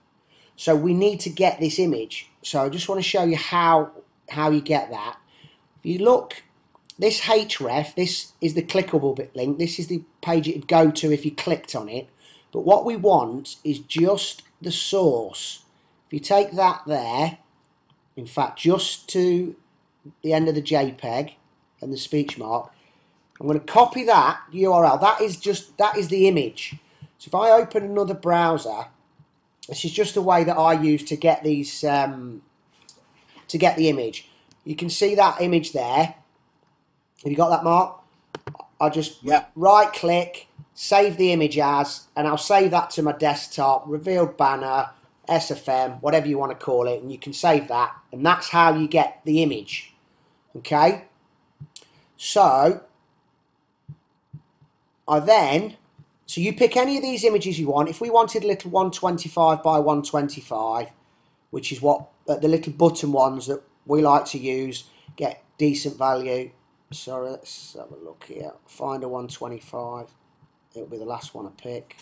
So we need to get this image. So I just want to show you how you get that. If you look, this href, this is the clickable bit link. This is the page it would go to if you clicked on it. But what we want is just the source. If you take that there, in fact, just to the end of the JPEG and the speech mark, I'm going to copy that URL. That is the image. So if I open another browser, this is just a way that I use to get these to get the image. You can see that image there. Have you got that, Mark? I'll just right click, save the image as, and I'll save that to my desktop, revealed banner, SFM, whatever you want to call it, and you can save that, and that's how you get the image. Okay? So so you pick any of these images you want. If we wanted a little 125 by 125, which is what the little button ones that we like to use, get decent value. So let's have a look here. Find a 125. It'll be the last one I pick.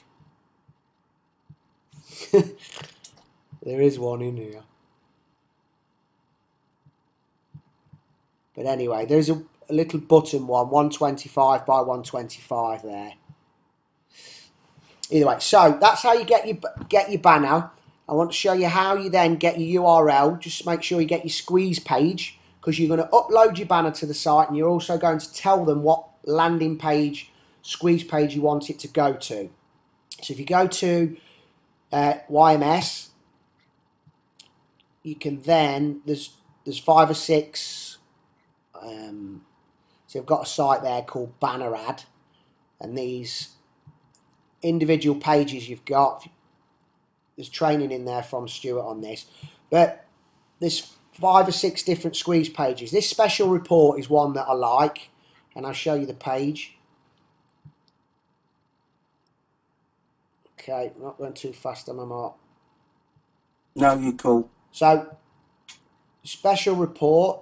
There is one in here. But anyway, there's a little button one, 125 by 125 there. Either way, so that's how you get your banner. I want to show you how you then get your URL. Just make sure you get your squeeze page, because you're going to upload your banner to the site, and you're also going to tell them what landing page, squeeze page you want it to go to. So if you go to YMS, you can then, there's 5 or 6, so I've got a site there called Banner Ad, and these individual pages you've got, there's training in there from Stuart on this, but there's 5 or 6 different squeeze pages. This special report is one that I like, and I'll show you the page. Okay, not going too fast on my mark. No, you're cool. So, special report,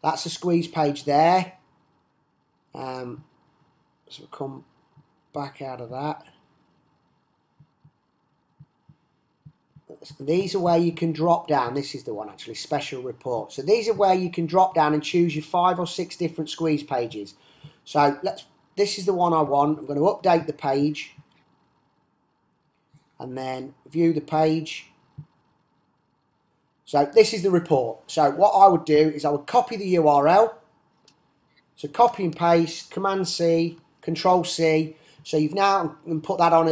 that's a squeeze page there. So we'll come back out of that. These are where you can drop down. This is the one actually, special report. So these are where you can drop down and choose your 5 or 6 different squeeze pages. So this is the one I want. I'm going to update the page and then view the page. So this is the report. So what I would do is I would copy the URL. So copy and paste, Command C, Control C. So you've now put that on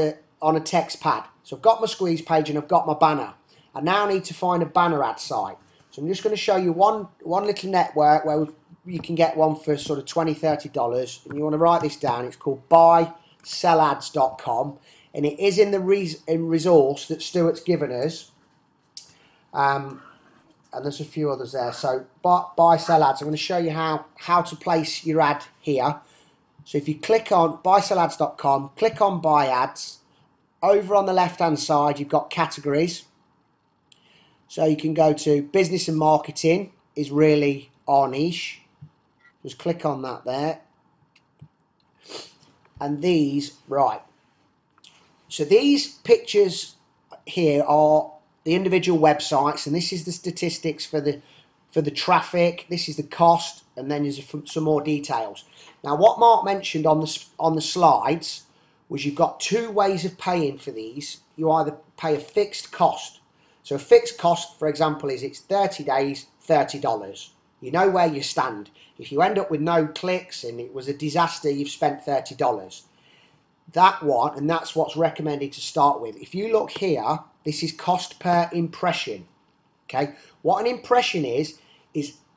a text pad. So I've got my squeeze page and I've got my banner. I now need to find a banner ad site. So I'm just going to show you one little network where you can get one for sort of $20, $30. And you want to write this down. It's called buysellads.com. And it is in the resource that Stuart's given us. and there's a few others there. So buy, sell ads. I'm going to show you how to place your ad here. So if you click on buysellads.com, click on buy ads. Over on the left hand side you've got categories. So you can go to business and marketing is really our niche. Just click on that there. And these, right. So these pictures here are the individual websites, and this is the statistics for the traffic. This is the cost, and then there's some more details. Now, what Mark mentioned on the slides was you've got two ways of paying for these. You either pay a fixed cost. So a fixed cost, for example, is it's 30 days, $30. You know where you stand. If you end up with no clicks and it was a disaster, you've spent $30. That one, and that's what's recommended to start with. If you look here, this is cost per impression. Okay, what an impression is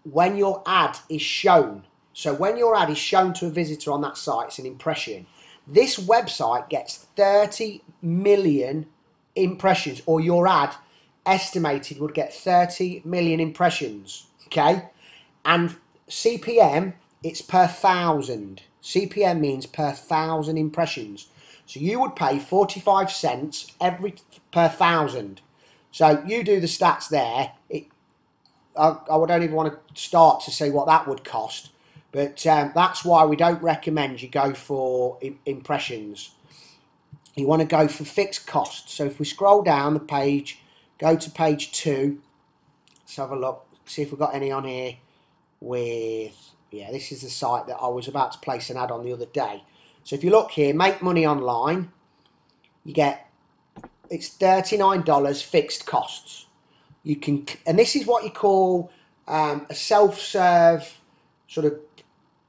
when your ad is shown. So when your ad is shown to a visitor on that site, it's an impression. This website gets 30 million impressions, or your ad estimated would get 30 million impressions. Okay, and CPM, it's per thousand. CPM means per thousand impressions. So you would pay 45 cents per thousand. So you do the stats there. I don't even want to start to say what that would cost. But that's why we don't recommend you go for impressions. You want to go for fixed costs. So if we scroll down the page, go to page 2. Let's have a look. See if we've got any on here with... Yeah, this is the site that I was about to place an ad on the other day. So if you look here, make money online, you get, it's $39 fixed costs. You can, and this is what you call a self-serve sort of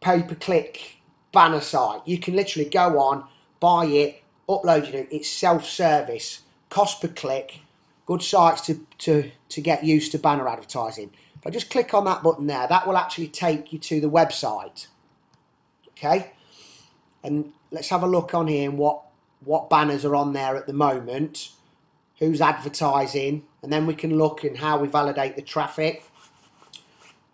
pay-per-click banner site. You can literally go on, buy it, upload it. It's self-service, cost per click. Good sites to get used to banner advertising. If I just click on that button there, that will actually take you to the website. Okay, and let's have a look on here and what banners are on there at the moment, who's advertising, and then we can look in how we validate the traffic.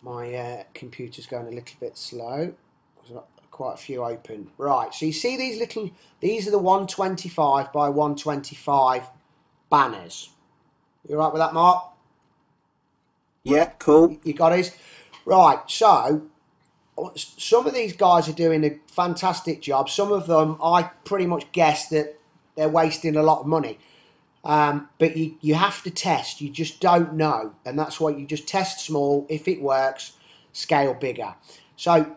My computer's going a little bit slow. There's not quite a few open. Right, so you see these are the 125 by 125 banners. You all right with that, Mark? Yeah, cool. You got it? Right, so some of these guys are doing a fantastic job. Some of them, I pretty much guess that they're wasting a lot of money. But you have to test. You just don't know. And that's why you just test small. If it works, scale bigger. So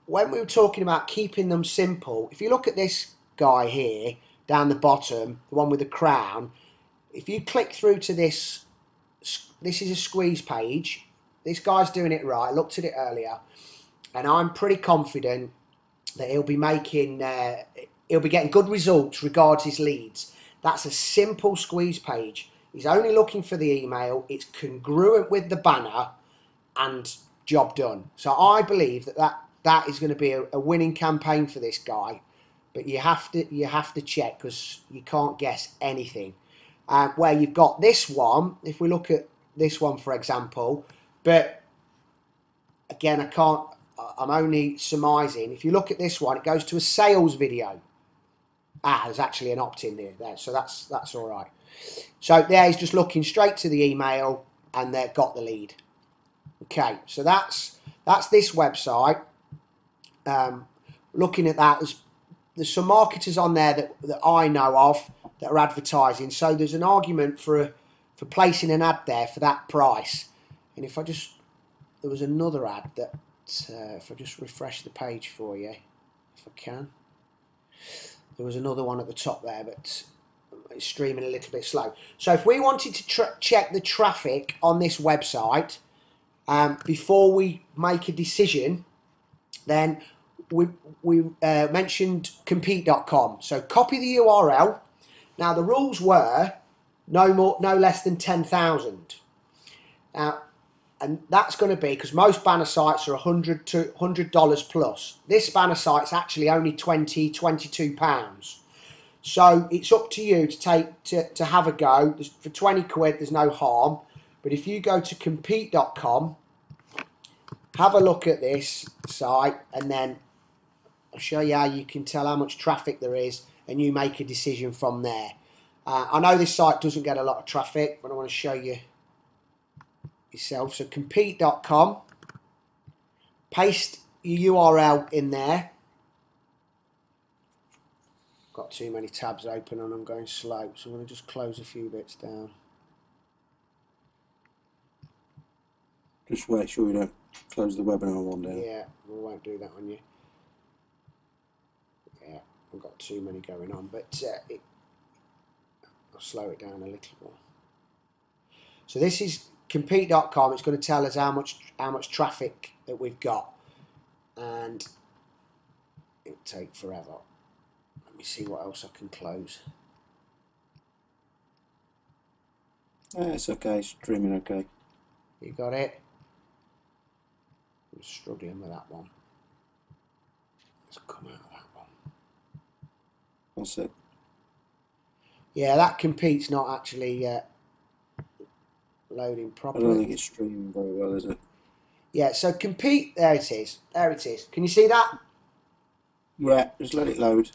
when we were talking about keeping them simple, if you look at this guy here, down the bottom, the one with the crown, if you click through to this is a squeeze page. This guy's doing it right. I looked at it earlier, and I'm pretty confident that he'll be getting good results regards his leads. That's a simple squeeze page. He's only looking for the email. It's congruent with the banner, and job done. So I believe that is going to be a winning campaign for this guy. But you have to check, because you can't guess anything. Where you've got this one, if we look at this one for example, but again I'm only surmising. If you look at this one, it goes to a sales video. There's actually an opt-in there, so that's all right. So there, he's just looking straight to the email, and they've got the lead. Okay, so that's this website. Looking at that, there's some marketers on there that I know of that are advertising. So there's an argument for placing an ad there for that price. And if there was another ad that, if I just refresh the page for you, if I can. There was another one at the top there, but it's streaming a little bit slow. So if we wanted to check the traffic on this website before we make a decision, then we mentioned compete.com. So copy the URL. Now the rules were no less than 10,000. Now, and that's going to be because most banner sites are $100 plus. This banner site's actually only £22. So it's up to you to have a go. For 20 quid, there's no harm. But if you go to compete.com, have a look at this site, and then I'll show you how you can tell how much traffic there is, and you make a decision from there. I know this site doesn't get a lot of traffic, but I want to show you yourself. So compete.com, paste your URL in there. Got too many tabs open and I'm going slow, so I'm going to just close a few bits down. Just make sure you don't close the webinar one down. Yeah, we won't do that on you. Yeah, I've got too many going on, but I'll slow it down a little more. So this is compete.com. It's going to tell us how much traffic that we've got, and it'll take forever. Let me see what else I can close. It's okay, streaming okay. You got it? I'm struggling with that one. Let's come out of that one. That's it. Yeah, that compete's not actually loading I properly. don't think it's streaming very well, is it? Yeah, so compete, there it is. There it is. Can you see that? Yeah, just let it load.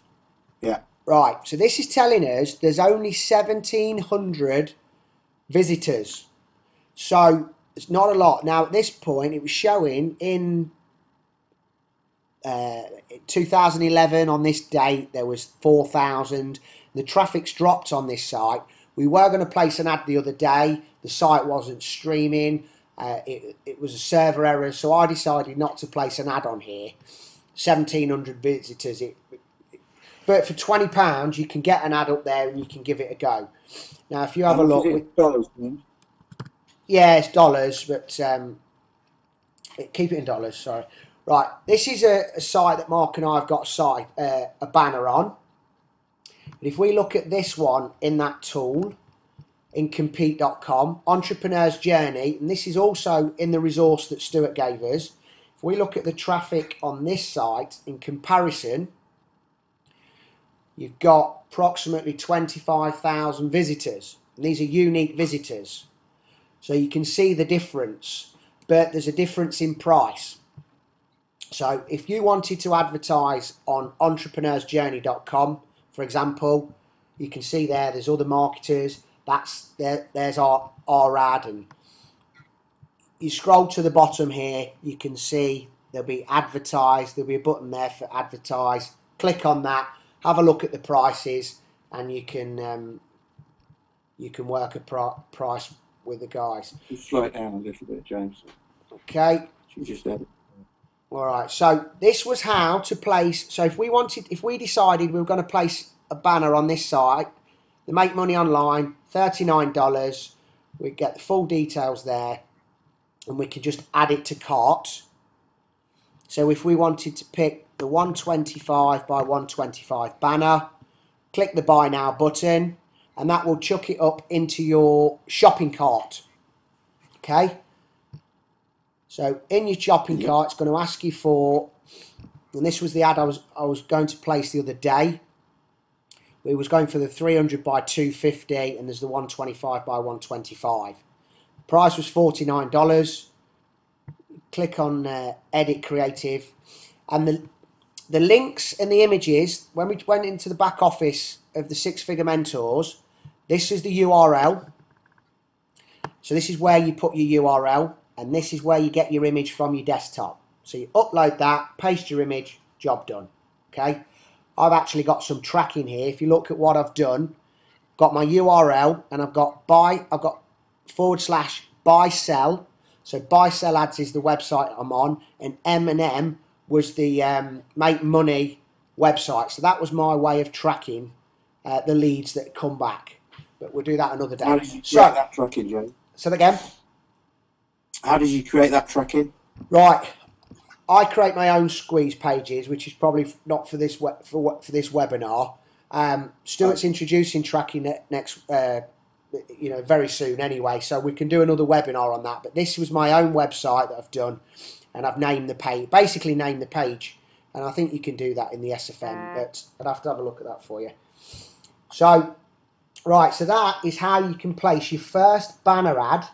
Yeah. Right, so this is telling us there's only 1,700 visitors. So it's not a lot. Now at this point it was showing in 2011 on this date there was 4,000. The traffic's dropped on this site. We were going to place an ad the other day. The site wasn't streaming. It was a server error, so I decided not to place an ad on here. 1,700 visitors. But for £20 you can get an ad up there and you can give it a go. Now if you have a look, dollars, yeah, it's dollars, but keep it in dollars. Sorry. Right, this is a site that Mark and I have got a banner on. But if we look at this one in that tool, in compete.com, Entrepreneur's Journey, and this is also in the resource that Stuart gave us. If we look at the traffic on this site in comparison, you've got approximately 25,000 visitors. And these are unique visitors. So you can see the difference, but there's a difference in price. So if you wanted to advertise on entrepreneursjourney.com, for example, you can see there's other marketers. There's our ad, and you scroll to the bottom here, you can see there'll be advertise. There'll be a button there for advertise. Click on that, have a look at the prices, and you can work a price with the guys. Just slow it down a little bit, James. Okay. You just did it. All right. So this was how to place. So if we decided we were going to place a banner on this site, they make money online, $39. We get the full details there, and we can just add it to cart. So if we wanted to pick the 125 by 125 banner, click the buy now button, and that will chuck it up into your shopping cart. Okay. So in your shopping cart, it's going to ask you for, and this was the ad I was going to place the other day. We was going for the 300 by 250, and there's the 125 by 125. Price was $49. Click on Edit Creative, and the links and the images. When we went into the back office of the Six Figure Mentors, this is the URL. So this is where you put your URL, and this is where you get your image from your desktop. So you upload that, paste your image, job done. Okay. I've actually got some tracking here. If you look at what I've done, got my URL, and I've got / buy sell. So buy sell ads is the website I'm on, and M&M was the make money website. So that was my way of tracking the leads that come back. But we'll do that another day. How did you create that tracking, Joe? So again. How did you create that tracking? Right. I create my own squeeze pages, which is probably not for this this webinar. Stuart's introducing tracking next, very soon anyway, so we can do another webinar on that. But this was my own website that I've done, and I've named the page, basically named the page, and I think you can do that in the SFM, but I'd have to have a look at that for you. So, right, so that is how you can place your first banner ad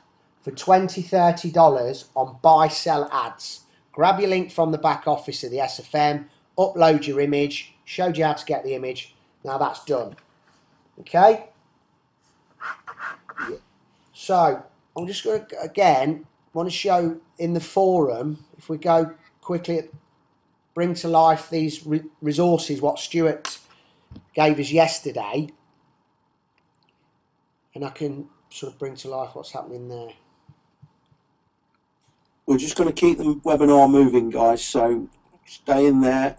for $20-30 on buy sell ads. Grab your link from the back office of the SFM, upload your image, showed you how to get the image. Now that's done. Okay? So I'm just going to, again, want to show in the forum, if we go quickly, bring to life these resources, what Stuart gave us yesterday. And I can sort of bring to life what's happening there. We're just going to keep the webinar moving, guys, so stay in there.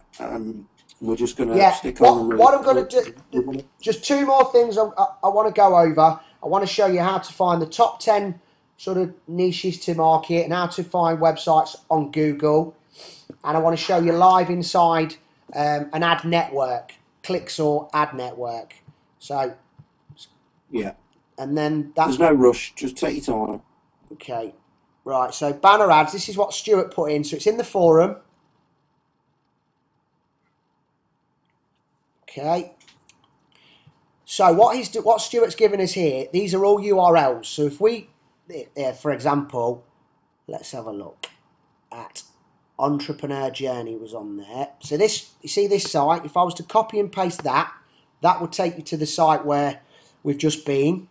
We're just going to stick on. What I'm going to do, just two more things I want to go over. I want to show you how to find the top 10 sort of niches to market and how to find websites on Google. And I want to show you live inside an ad network, Clicksor ad network. So, yeah. And then that's... There's no rush, just take your time. Okay, right, so banner ads, this is what Stuart put in. So it's in the forum. Okay. So what Stuart's given us here, these are all URLs. So if we, for example, let's have a look at Entrepreneur Journey was on there. So this, you see this site, if I was to copy and paste that, that would take you to the site where we've just been.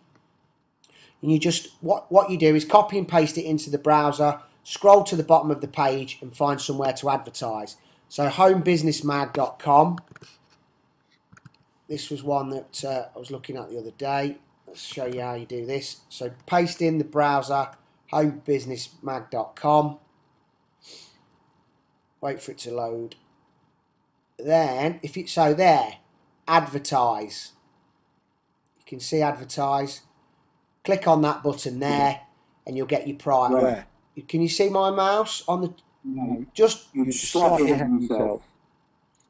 And you just, what you do is copy and paste it into the browser, scroll to the bottom of the page and find somewhere to advertise. So homebusinessmag.com. This was one that I was looking at the other day. Let's show you how you do this. So paste in the browser, homebusinessmag.com. Wait for it to load. Then, advertise. You can see advertise. Click on that button there, and you'll get your price. Where? Can you see my mouse on the? No. Just You just slightly ahead of yourself.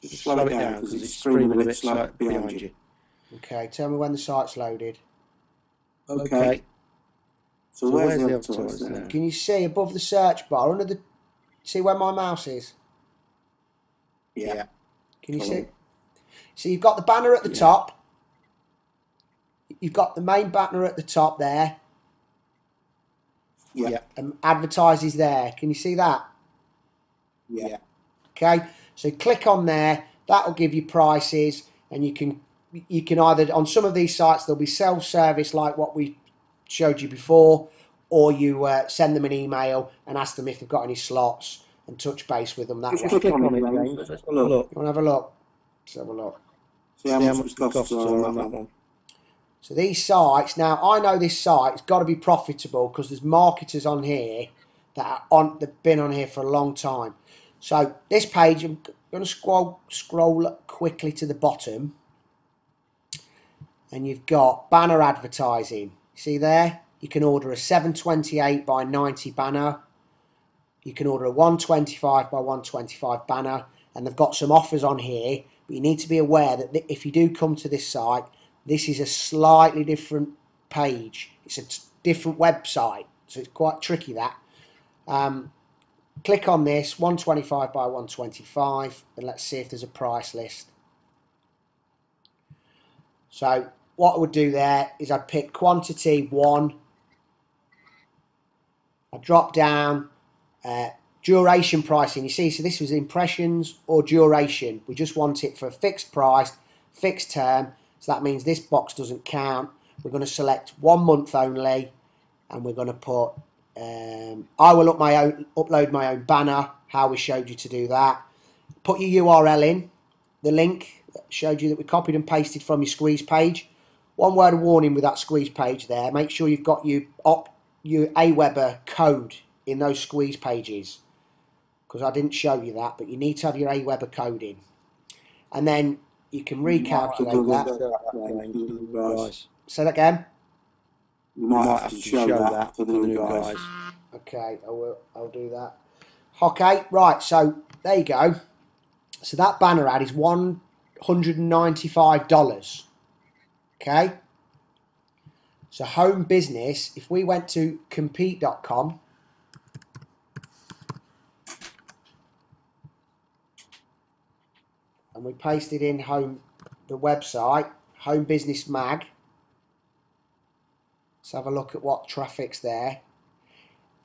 Just slow it down because it's screaming a bit slow behind you. Okay, tell me when the site's loaded. Okay. So where's the advertise now? Can you see above the search bar under the? See where my mouse is? Yeah. Can you see? So you've got the banner at the top. You've got the main banner at the top there. Yeah. And advertises there. Can you see that? Yeah. Okay. So click on there. That'll give you prices, and you can either, on some of these sites there'll be self-service like what we showed you before, or you send them an email and ask them if they've got any slots and touch base with them that way. Click on it, James. Let's have a look. You want to have a look? Let's have a look. See how much the costs are on that one. So these sites, now I know this site has got to be profitable because there's marketers on here that have been on here for a long time. So this page, I'm going to scroll quickly to the bottom, and you've got banner advertising. See there? You can order a 728 by 90 banner. You can order a 125 by 125 banner, and they've got some offers on here. But you need to be aware that if you do come to this site, this is a slightly different page. It's a different website, so it's quite tricky that. Click on this, 125 by 125, and let's see if there's a price list. So what I would do there is I'd pick quantity 1. I'd drop down duration pricing. You see, so this was impressions or duration. We just want it for a fixed price, fixed term. So that means this box doesn't count. We're going to select 1 month only, and we're going to put, I will upload my own banner, how we showed you to do that. Put your URL in, the link that showed you that we copied and pasted from your squeeze page. One word of warning with that squeeze page there, make sure you've got your Aweber code in those squeeze pages, because I didn't show you that, but you need to have your Aweber code in. And then you can recalculate that. Say that again. You might have to show that for the new guys. Okay, I'll do that. Okay, right, so there you go. So that banner ad is $195. Okay. So home business, if we went to compete.com, and we pasted in the website, Home Business Mag. Let's have a look at what traffic's there.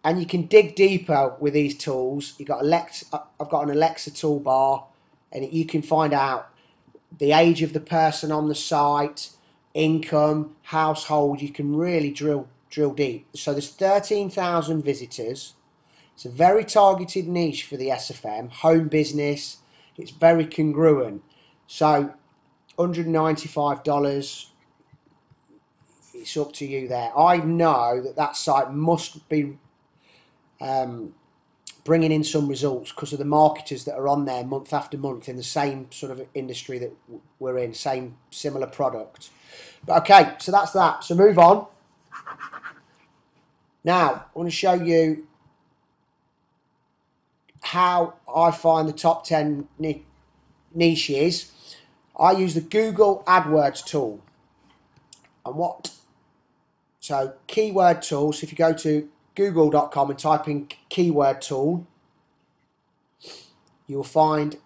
And you can dig deeper with these tools. You've got Alexa, I've got an Alexa toolbar, and you can find out the age of the person on the site, income, household. You can really drill deep. So there's 13,000 visitors. It's a very targeted niche for the SFM, home business. It's very congruent. So $195, it's up to you there. I know that site must be bringing in some results because of the marketers that are on there month after month in the same sort of industry that we're in, same similar product. But okay, so that's that. So move on. Now, I want to show you how I find the top 10 niches. I use the Google AdWords tool. And so keyword tool, so if you go to google.com and type in keyword tool, you'll find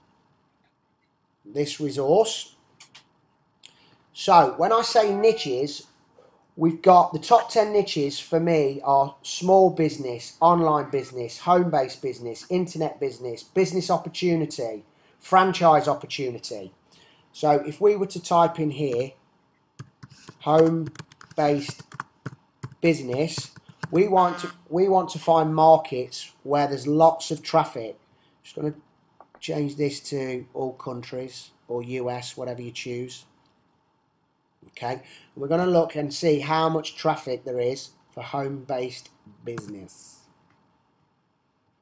this resource. So when I say niches, we've got the top 10 niches for me are small business, online business, home-based business, internet business, business opportunity, franchise opportunity. So if we were to type in here, home-based business, we want to find markets where there's lots of traffic. Just going to change this to all countries or US, whatever you choose. Okay, we're going to look and see how much traffic there is for home-based business.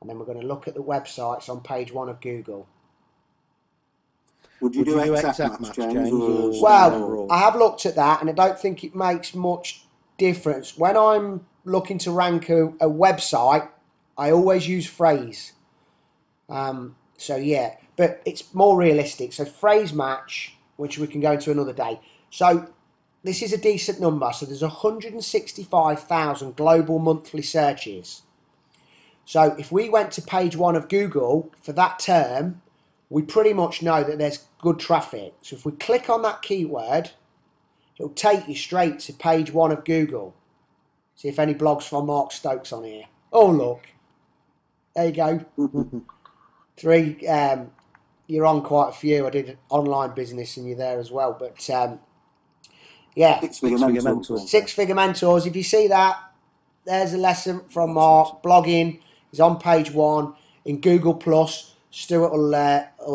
And then we're going to look at the websites on page 1 of Google. Would you do exact match, James? Well, I have looked at that and I don't think it makes much difference. When I'm looking to rank a website, I always use phrase. So yeah, but it's more realistic. So phrase match, which we can go into another day. So this is a decent number. So there's 165,000 global monthly searches. So if we went to page 1 of Google for that term, we pretty much know that there's good traffic. So if we click on that keyword, it'll take you straight to page 1 of Google. See if any blogs from Mark Stokes on here. Oh, look. There you go. 3, you're on quite a few. I did online business and you're there as well. But yeah. 6-figure mentors. 6-figure mentors. If you see that, there's a lesson from Mark. Blogging is on page 1 in Google Plus. Stuart will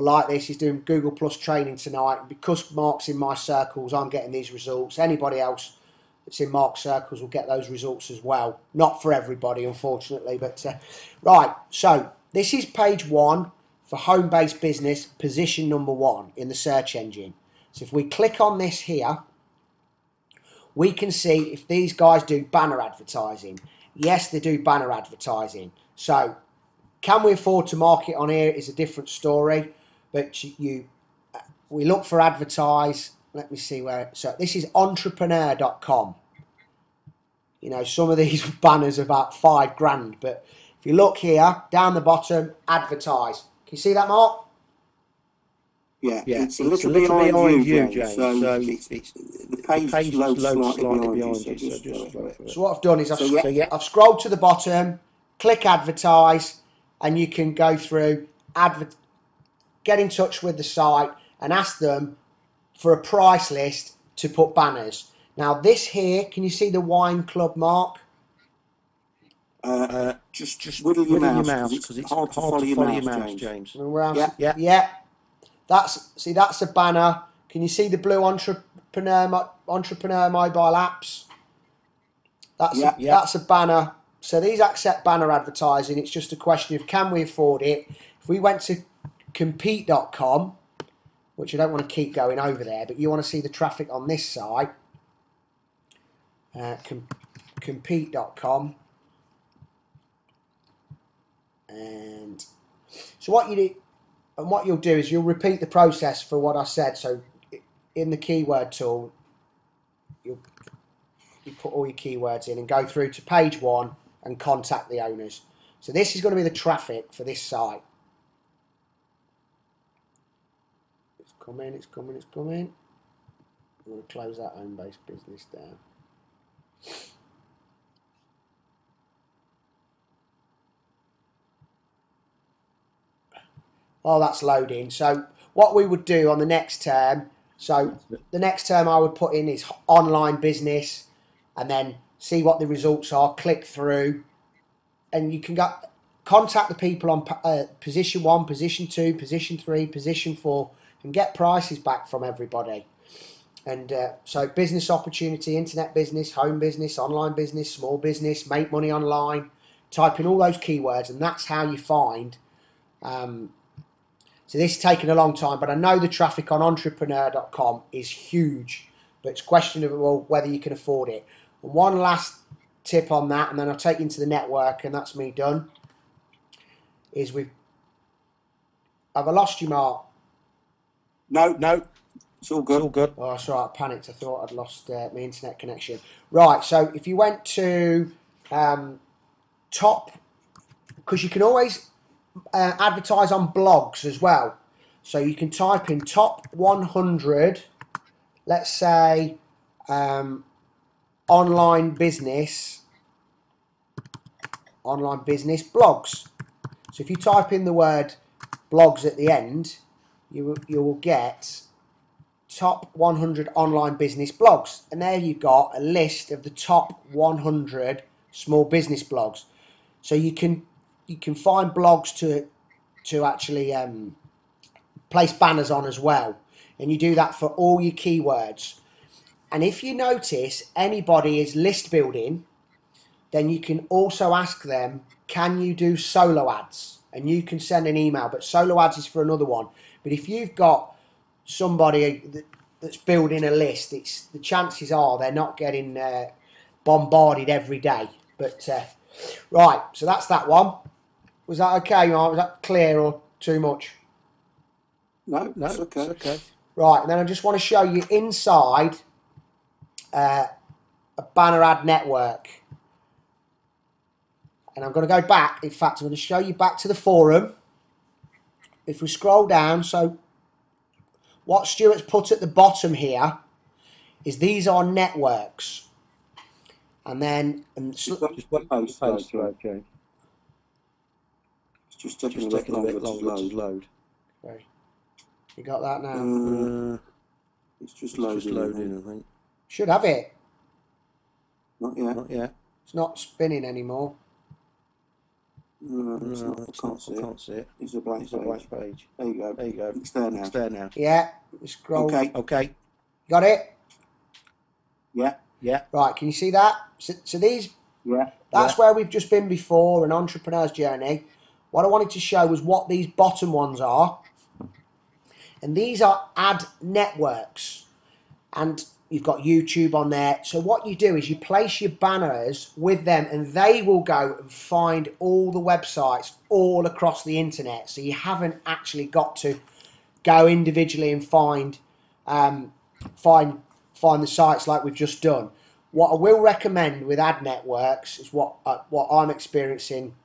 like this. He's doing Google Plus training tonight. Because Mark's in my circles, I'm getting these results. Anybody else that's in Mark's circles will get those results as well. Not for everybody, unfortunately. But right, so this is page 1 for home-based business, position number 1 in the search engine. So if we click on this here, we can see if these guys do banner advertising. Yes, they do banner advertising. So can we afford to market on here is a different story. But we look for advertise. Let me see where. So this is entrepreneur.com. You know, some of these banners are about $5,000. But if you look here, down the bottom, advertise. Can you see that, Mark? Yeah, it's a little behind you, James. So the page loads slightly behind you. So just go for it. So what I've done is I've scrolled to the bottom, click advertise, and you can go through, get in touch with the site and ask them for a price list to put banners. Now this here, can you see the wine club, Mark? Just wiggle your mouse because it's hard to follow your mouse, James. Yeah. That's a banner. Can you see the blue entrepreneur mobile apps? That's a banner. So these accept banner advertising. It's just a question of can we afford it. If we went to compete.com, which I don't want to keep going over there, but you want to see the traffic on this site, compete.com. And so what you do, and what you'll do is you'll repeat the process for what I said. So in the keyword tool, you put all your keywords in and go through to page 1 and contact the owners. So this is going to be the traffic for this site. It's coming. I'm going to close that home-based business down. Oh, that's loading. So what we would do on the next term, so the next term I would put in is online business, and then see what the results are, click through, and you can contact the people on position 1, position 2, position 3, position 4, and get prices back from everybody. And so business opportunity, internet business, home business, online business, small business, make money online, type in all those keywords, and that's how you find. So this has taken a long time, but I know the traffic on entrepreneur.com is huge, but it's questionable whether you can afford it. And one last tip on that, and then I'll take you into the network, and that's me done, is have I lost you, Mark? No, it's all good. It's all good. Oh, that's right, I panicked. I thought I'd lost my internet connection. Right, so if you went to top, because you can always advertise on blogs as well. So you can type in top 100, let's say, online business blogs. So if you type in the word blogs at the end, you will get top 100 online business blogs, and there you've got a list of the top 100 small business blogs. So you can find blogs to actually place banners on as well, and you do that for all your keywords. And if you notice anybody is list building, then you can also ask them, can you do solo ads? And you can send an email, but solo ads is for another one. But if you've got somebody that's building a list, the chances are they're not getting bombarded every day. But right, so that's that one. Was that okay, Mark? Was that clear or too much? No, it's okay. It's okay. Right, and then I just want to show you inside a banner ad network. And I'm going to go back. In fact, I'm going to show you back to the forum. If we scroll down, so what Stuart's put at the bottom here is these are networks. And then... Just one post, okay. It's just taking a bit longer to load. Okay. You got that now? It's just loading, I think. Should have it. Not yet. It's not spinning anymore. No, I can't see it. It's a blank page. There you go. It's there now. Yeah. Scroll. Okay. Got it? Yeah. Right, can you see that? So these... Yeah. That's where we've just been before, an entrepreneur's journey. What I wanted to show was what these bottom ones are. And these are ad networks. And you've got YouTube on there. So what you do is you place your banners with them, and they will go and find all the websites all across the internet. So you haven't actually got to go individually and find the sites like we've just done. What I will recommend with ad networks is what I'm experiencing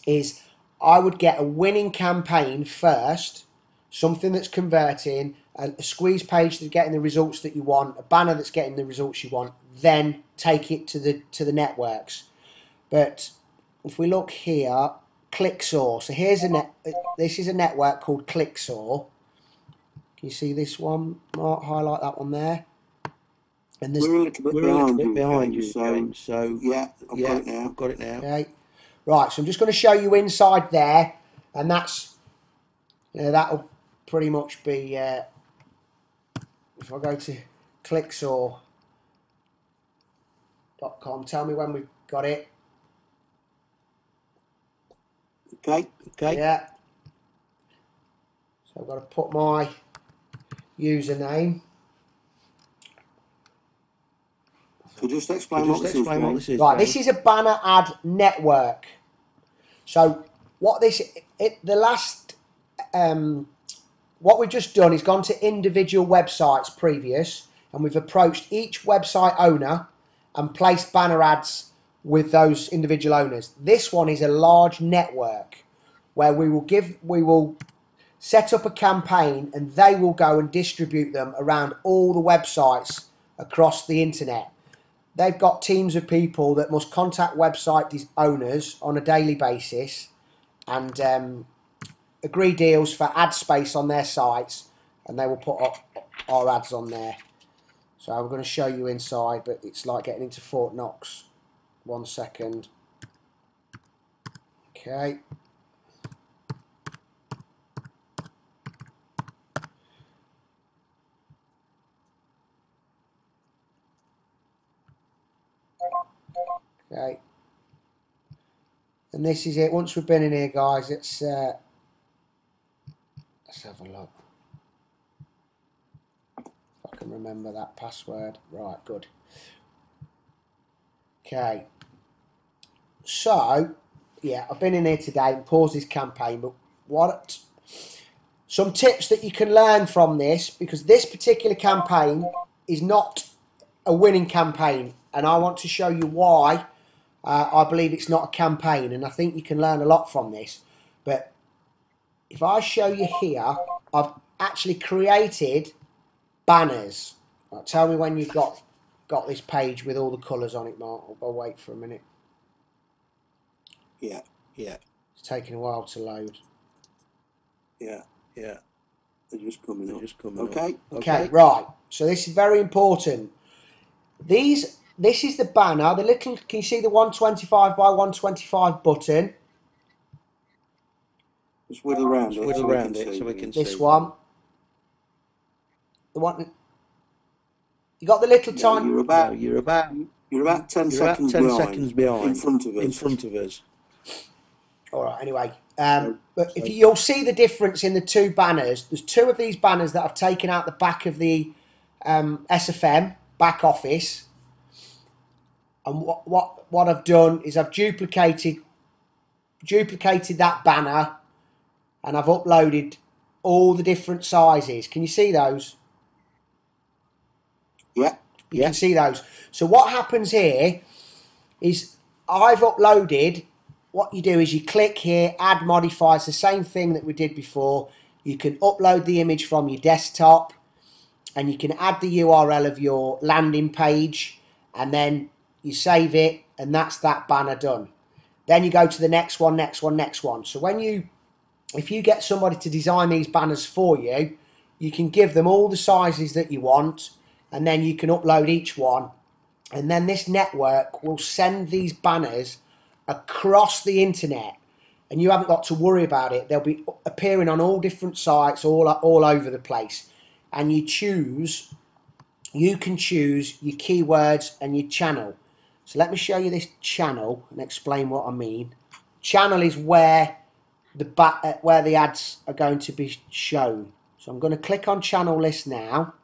is I would get a winning campaign first, something that's converting, a squeeze page that's getting the results that you want, a banner that's getting the results you want, then take it to the networks. But if we look here, ClickSaw. So here's this is a network called ClickSaw. Can you see this one, Mark? Highlight that one there. And we're a little bit behind you, James. So yeah, I've got it now. Okay. Right, so I'm just going to show you inside there, and that's that'll pretty much be if I go to clicksaw.com, tell me when we've got it. Okay. Yeah. So I've got to put my username. So just explain what this is. Right, this is a banner ad network. So what what we've just done is gone to individual websites previous, and we've approached each website owner and placed banner ads with those individual owners. This one is a large network where we will set up a campaign, and they will go and distribute them around all the websites across the internet. They've got teams of people that must contact website owners on a daily basis, and agree deals for ad space on their sites, and they will put our ads on there. So I'm going to show you inside, but it's like getting into Fort Knox. 1 second. Okay. Okay. And this is it. Once we've been in here, guys, let's have a look. If I can remember that password. Right, good. Okay. So, yeah, I've been in here today and paused this campaign, but what some tips that you can learn from this, because this particular campaign is not a winning campaign, and I want to show you why I believe it's not a campaign, and I think you can learn a lot from this. But if I show you here, I've actually created banners. Right, tell me when you've got this page with all the colours on it, Mark. I'll wait for a minute. Yeah. It's taking a while to load. Yeah. They're just coming up. Okay. Okay, right. So this is very important. This is the banner. The little, can you see the 125 by 125 button? Just whittle around it so we can see. This one. The one. You got the little tiny. You're about 10 seconds behind. In front of us. All right. Anyway, but if you'll see the difference in the two banners. There's two of these banners that I've taken out the back of the SFM back office, and what I've done is I've duplicated that banner, and I've uploaded all the different sizes. Can you see those? Yeah. You can see those. So what happens here is I've uploaded. What you do is you click here, add modify. It's the same thing that we did before. You can upload the image from your desktop, and you can add the URL of your landing page, and then you save it, and that's that banner done. Then you go to the next one. So if you get somebody to design these banners for you, you can give them all the sizes that you want, and then you can upload each one, and then this network will send these banners across the internet, and you haven't got to worry about it. They'll be appearing on all different sites all over the place, and you can choose your keywords and your channel. So let me show you this channel and explain what I mean. Channel is where the ads are going to be shown. So I'm going to click on channel list now,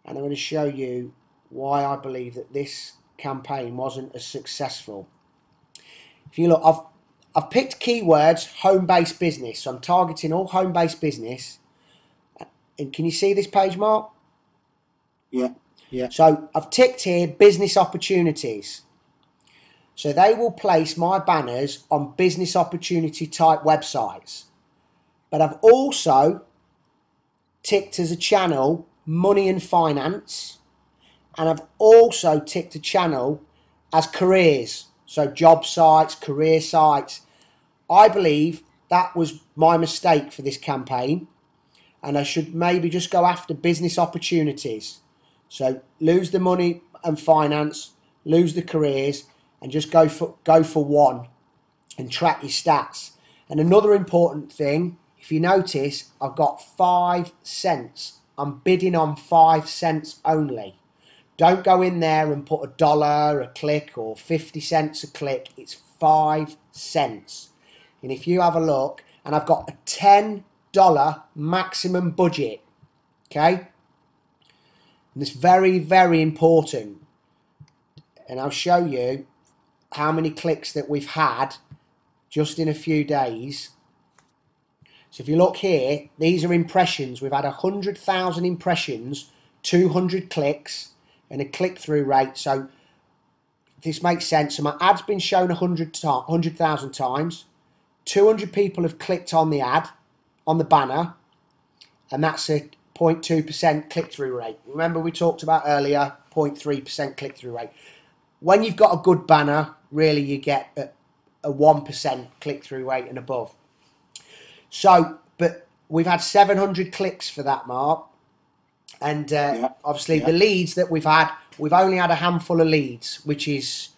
and I'm going to show you why I believe that this campaign wasn't as successful. If you look, I've picked keywords home-based business, so I'm targeting all home-based business. And can you see this page, Mark? Yeah. So I've ticked here business opportunities. So they will place my banners on business opportunity type websites. But I've also ticked as a channel money and finance, and I've also ticked a channel as careers. So job sites, career sites. I believe that was my mistake for this campaign, and I should maybe just go after business opportunities. So lose the money and finance, lose the careers, and just go for one and track your stats. And another important thing, if you notice, I've got 5 cents. I'm bidding on 5 cents only. Don't go in there and put $1 a click or 50 cents a click. It's 5 cents. And if you have a look, and I've got a $10 maximum budget, okay? And it's very, very important. And I'll show you how many clicks that we've had just in a few days. So if you look here, these are impressions. We've had 100,000 impressions, 200 clicks, and a click-through rate. So this makes sense. So my ad's been shown 100,000 times. 200 people have clicked on the ad, on the banner, and that's a 0.2% click-through rate. Remember we talked about earlier, 0.3% click-through rate. When you've got a good banner, really you get a 1% click-through rate and above. So, but we've had 700 clicks for that, Mark. And obviously the leads that we've had, we've only had a handful of leads, which is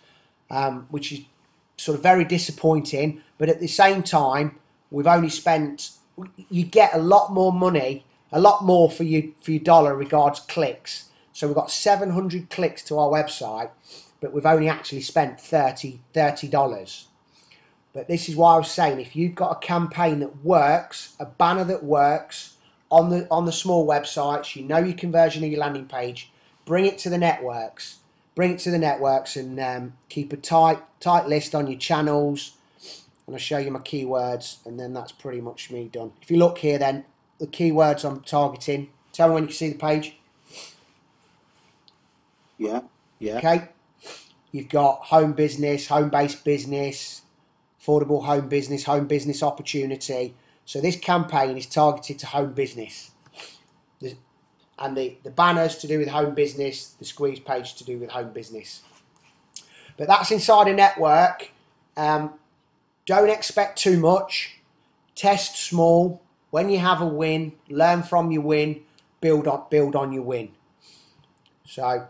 sort of very disappointing. But at the same time, we've only spent, you get a lot more money, a lot more for your dollar regards clicks. So we've got 700 clicks to our website, but we've only actually spent $30. But this is why I was saying, if you've got a campaign that works, a banner that works on the small websites, you know your conversion of your landing page, bring it to the networks. Bring it to the networks and keep a tight list on your channels. And I'll show you my keywords, and then that's pretty much me done. If you look here, then the keywords I'm targeting. Tell me when you can see the page. Yeah. Okay. You've got home business, home-based business, affordable home business opportunity. So this campaign is targeted to home business. And the banners to do with home business, the squeeze page to do with home business. But that's inside a network. Don't expect too much. Test small. When you have a win, learn from your win, build on your win. So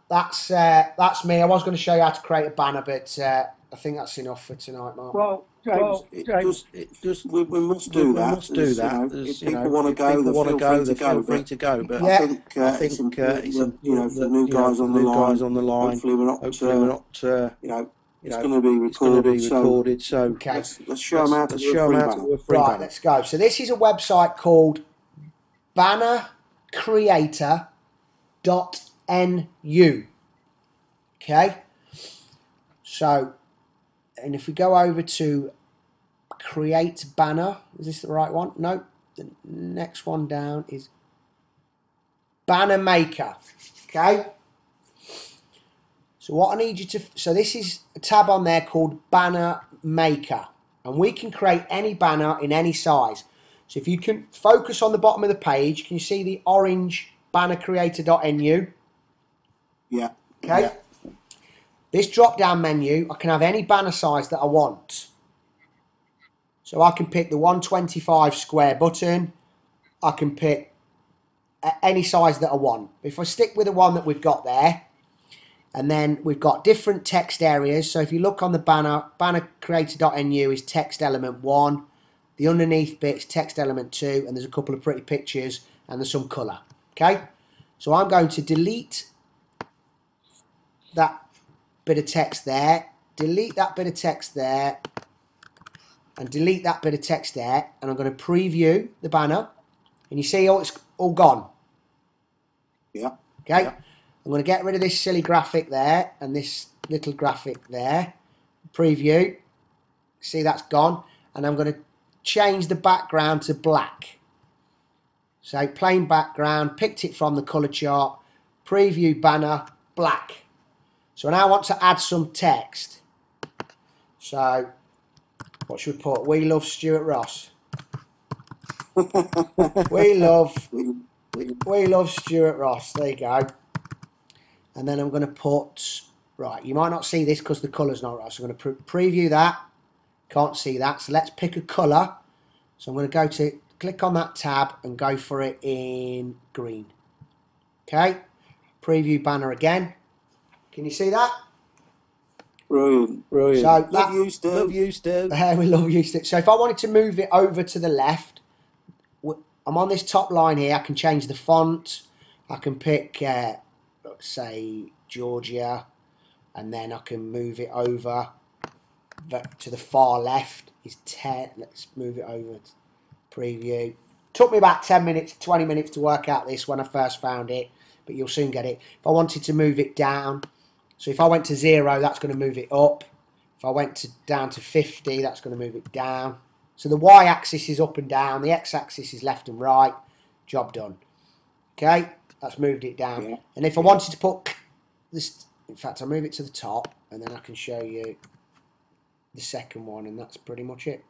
that's me. I was going to show you how to create a banner, but I think that's enough for tonight, Mark. Well, James, we must do that. If people want to go, they feel free to go. But I think it's important that, for new guys on the line, hopefully we're not, it's going to be recorded. So okay. let's show them how to do a free banner. Right, let's go. So this is a website called bannercreator.nu. Okay. So, and if we go over to create banner, is this the right one? No, the next one down is banner maker. Okay. So what I need you to, so this is a tab on there called banner maker, and we can create any banner in any size. So if you can focus on the bottom of the page, can you see the orange bannercreator.nu? Yeah. Okay. Yeah. This drop down menu, I can have any banner size that I want. So I can pick the 125 square button. I can pick any size that I want. If I stick with the one that we've got there, and then we've got different text areas. So if you look on the banner, bannercreator.nu is text element 1. The underneath bit is text element 2, and there's a couple of pretty pictures, and there's some colour. Okay? So I'm going to delete that bit of text there, delete that bit of text there, and delete that bit of text there, and I'm going to preview the banner, and you see it's all gone. Yeah. Okay. Yeah. I'm going to get rid of this silly graphic there and this little graphic there. Preview. See, that's gone, and I'm going to change the background to black. So plain background, picked it from the colour chart. Preview banner black. So now I want to add some text. So, what should we put? We love Stuart Ross. we love Stuart Ross. There you go. And then I'm going to put, right, you might not see this because the colour's not right. So I'm going to preview that. Can't see that. So let's pick a colour. So I'm going to go to, click on that tab and go for it in green. Okay. Preview banner again. Can you see that? Brilliant. So love you, Steve. We love you, Steve. So if I wanted to move it over to the left, I'm on this top line here. I can change the font. I can pick, say, Georgia, and then I can move it over to the far left. Is 10. Let's move it over. Preview. Took me about 10 minutes, 20 minutes to work out this when I first found it, but you'll soon get it. If I wanted to move it down, so if I went to 0, that's going to move it up. If I went down to 50, that's going to move it down. So the y-axis is up and down. The x-axis is left and right. Job done. Okay, that's moved it down. Yeah. And if I wanted to put this, in fact, I'll move it to the top, and then I can show you the second one, and that's pretty much it.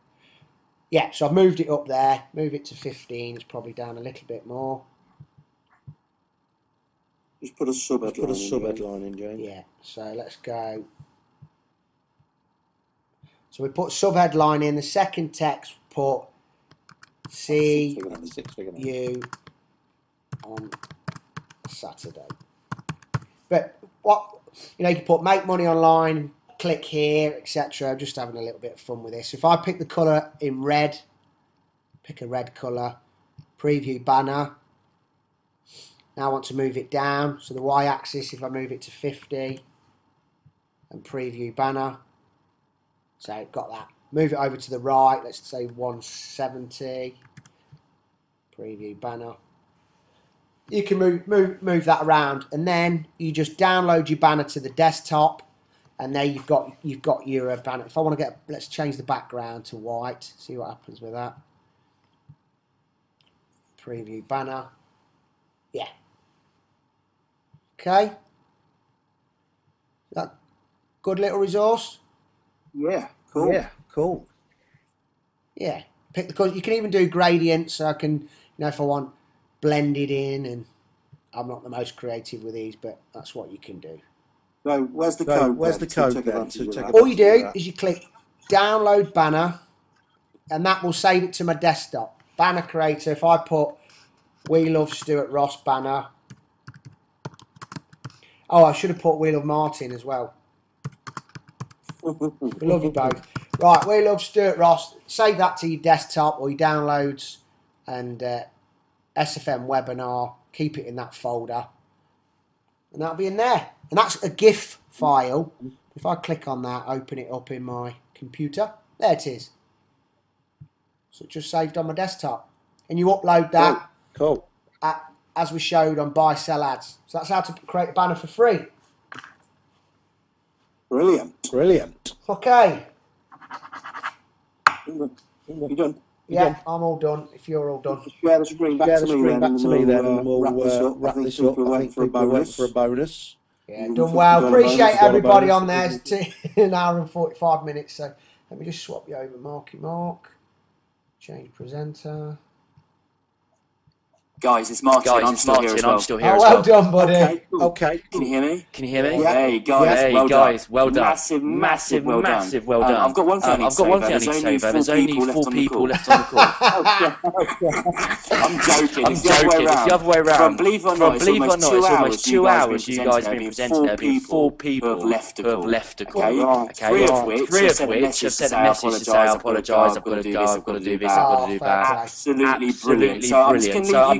Yeah, so I've moved it up there. Move it to 15. It's probably down a little bit more. Just put a sub-headline in, James. Yeah, so let's go. So we put sub-headline in. The second text, put See Six figure number. you on Saturday. But what, you know, you can put make money online, click here, etc. Just having a little bit of fun with this. If I pick the colour in red, pick a red colour, preview banner. Now I want to move it down. So the y-axis, if I move it to 50 and preview banner. So got that. Move it over to the right. Let's say 170. Preview banner. You can move that around, and then you just download your banner to the desktop, and there you've got your banner. If I want to get, let's change the background to white. See what happens with that. Preview banner. Yeah. Okay. That good little resource. Yeah, cool. Yeah, cool. Yeah. Pick the colour. You can even do gradients. So I can, you know, if I want blended in, and I'm not the most creative with these, but that's what you can do. So where's the code? Where's the code then? All you do is you click download banner, and that will save it to my desktop. Banner creator. If I put We Love Stuart Ross banner. Oh, I should have put We Love Martin as well. We love you both. Right, We Love Stuart Ross. Save that to your desktop or your downloads, and SFM webinar. Keep it in that folder, and that'll be in there. And that's a GIF file. If I click on that, open it up in my computer, there it is. So it's just saved on my desktop, and you upload that. Cool. As we showed on buy sell ads. So that's how to create a banner for free. Brilliant. Brilliant. Okay. You done? Yeah, I'm all done. If you're all done. Share the screen back Share to the me screen then, back to me then, and we'll wrap this up. wrap I think this up. people I are think waiting for a people are waiting bonus. for a bonus. Yeah, You done think well. you've got a Appreciate bonus? everybody Got a on there. bonus? It's an hour and 45 minutes. So let me just swap you over. Mark. Change presenter. Guys, it's Martin. I'm still here as well. Oh, well done, buddy. Okay, cool. Okay. Can you hear me? Can you hear me? Yeah. Hey guys, Hey well guys, done. well done. Massive well done. well done. I've got one thing I need to say, but there's only four people left on the call. I'm joking. I'm joking. It's the other way around. From believe it or not, it's almost 2 hours you guys have been presenting. There have been 4 people who have left the call. Okay. Okay. 3 of which have sent a message to say, I apologise, I've got to do this, I've got to do this, I've got to do that. Absolutely Absolutely brilliant. So I'm just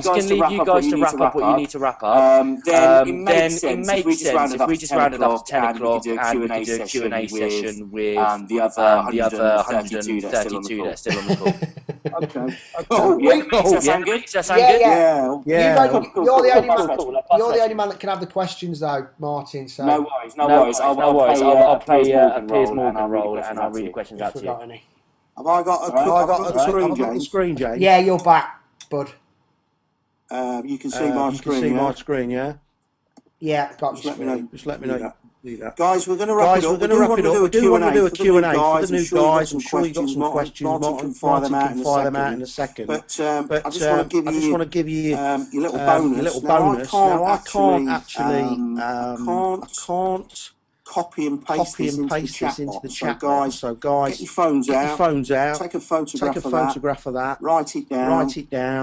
going to leave you guys to wrap up what you need to wrap up. Then it makes sense if we just rounded up to 10 o'clock and we could do a Q&A session with the other 132 that are still on the call. Okay. Oh, yeah. Does that sound good? Does that sound good? Yeah. Yeah. You're the only man that can have the questions, though, Martin. So No worries. I'll play a Piers Morgan role and I'll read the questions out if to we've you. got any. Have I got a screen, James? Yeah, you're back, bud. You can see my You screen. can see yeah? my screen, yeah? Yeah, got Just your let me know. screen. Just let me know. Do that. Guys, we're going to wrap it up. We do want to do a Q&A for the new guys. I'm sure you've got some questions. Martin can fire them out in a second. But I just want to give you your little bonus. Now, I can't actually copy and paste this into the chat box. So guys, get your phones out, take a photograph of that, write it down,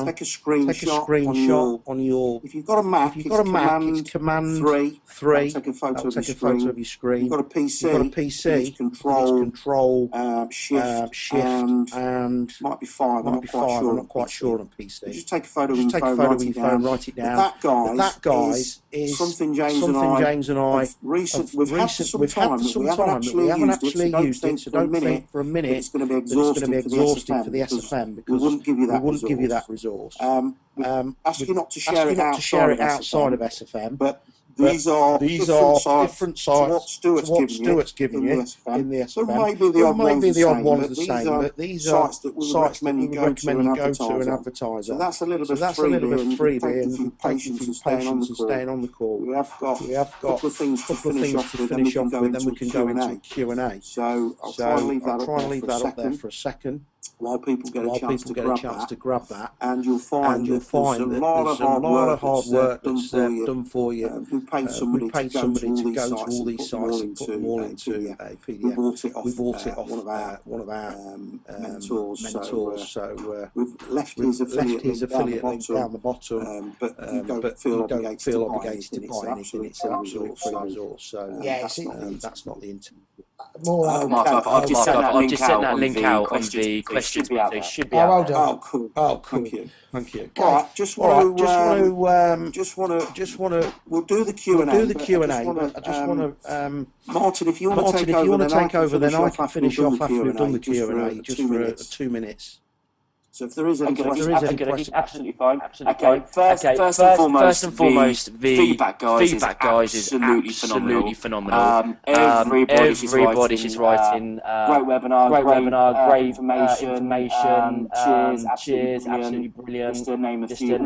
take a screenshot on your if you've got a Mac, it's Command 3. Take a photo of your screen. You've got a PC, it's Control Shift and might be 5. I'm not quite sure on PC. Just take a photo with your phone, write it down. That guys is something James and I we've had for some time that we haven't actually used it, so don't think for a minute it's going to be exhausting for the SFM because we wouldn't give you that resource. Ask you not to share it outside of SFM, but these are different sites to what Stuart's giving you in the SFM. There might be the odd ones the same, but these are sites that we would recommend you go to an advertiser. So that's a little bit freebie, and thank you for staying on the call. We have got a couple of things to finish off with, then we can go into Q&A. So I'll try and leave that up there for a second. while people get a chance to grab that, and you'll and find that there's a lot of hard work that's done for you. We paid somebody to go to all these sites and put them all into a PDF. We bought it off one of our mentors. So we've left his affiliate link down the bottom, but you don't feel obligated to buy anything. It's an absolute free resource. So that's not the intent. Mark, I've just sent that link out on the questions. They should be out there. Oh, cool. Thank you. All right, just want to. We'll do the Q&A. I just want to. Martin, if you want to take over, then I can finish off after we've done the Q&A, just for 2 minutes. So if there is any question, absolutely fine. Okay. First and foremost, the feedback, guys, is absolutely phenomenal. Everybody's just writing. Great webinar, great information. Cheers, absolutely brilliant. Just to name a few,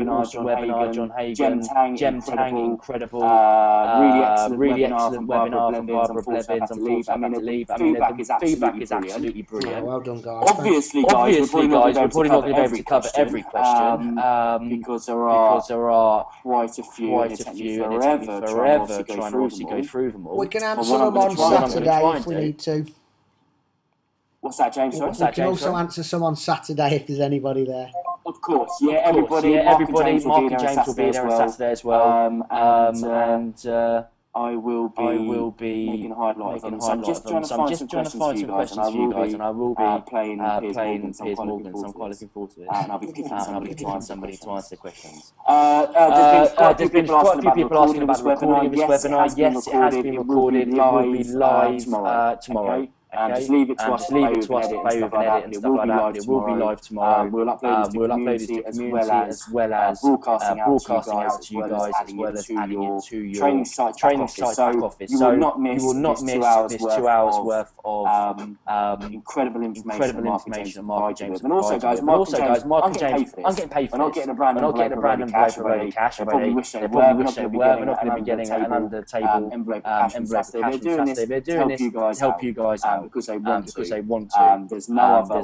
awesome webinar, John Hagan, Gem Tang, incredible. Really excellent webinar from Barbara Blevins. Unfortunately, I had to leave. I mean, the feedback is absolutely brilliant. Well done, guys. Obviously, guys, we're probably not going to be able to cover every question because there are quite a few, and it's forever trying to obviously go through them all. We can answer them on Saturday if we need to. What's that, James? We can also answer some on Saturday if there's anybody there. Of course, everybody. Mark and James will be there on Saturday as well. And I will be making a highlight of them. So I'm just trying to find some questions for you guys, and I will be playing Piers Morgan, so I'm quite looking forward to it. And I'll be picking somebody to answer questions. There's been quite a few people asking about the recording of this webinar. Yes, it has been recorded. It will be live tomorrow. And just leave it to us to play with an edit and stuff like that. It will be live tomorrow. We'll upload it to the community as well as broadcasting out to you guys, as well as adding it to your training site back office. So you will not miss this 2 hours worth of incredible information that Mark and James. And also, guys, Mark and James, I'm getting paid for this. I'm not getting a brand envelope for ready cash. They probably wish they were. We're not going to be getting an under-the-table envelope of cash. They're doing this to help you guys out. Because they want to. There's no other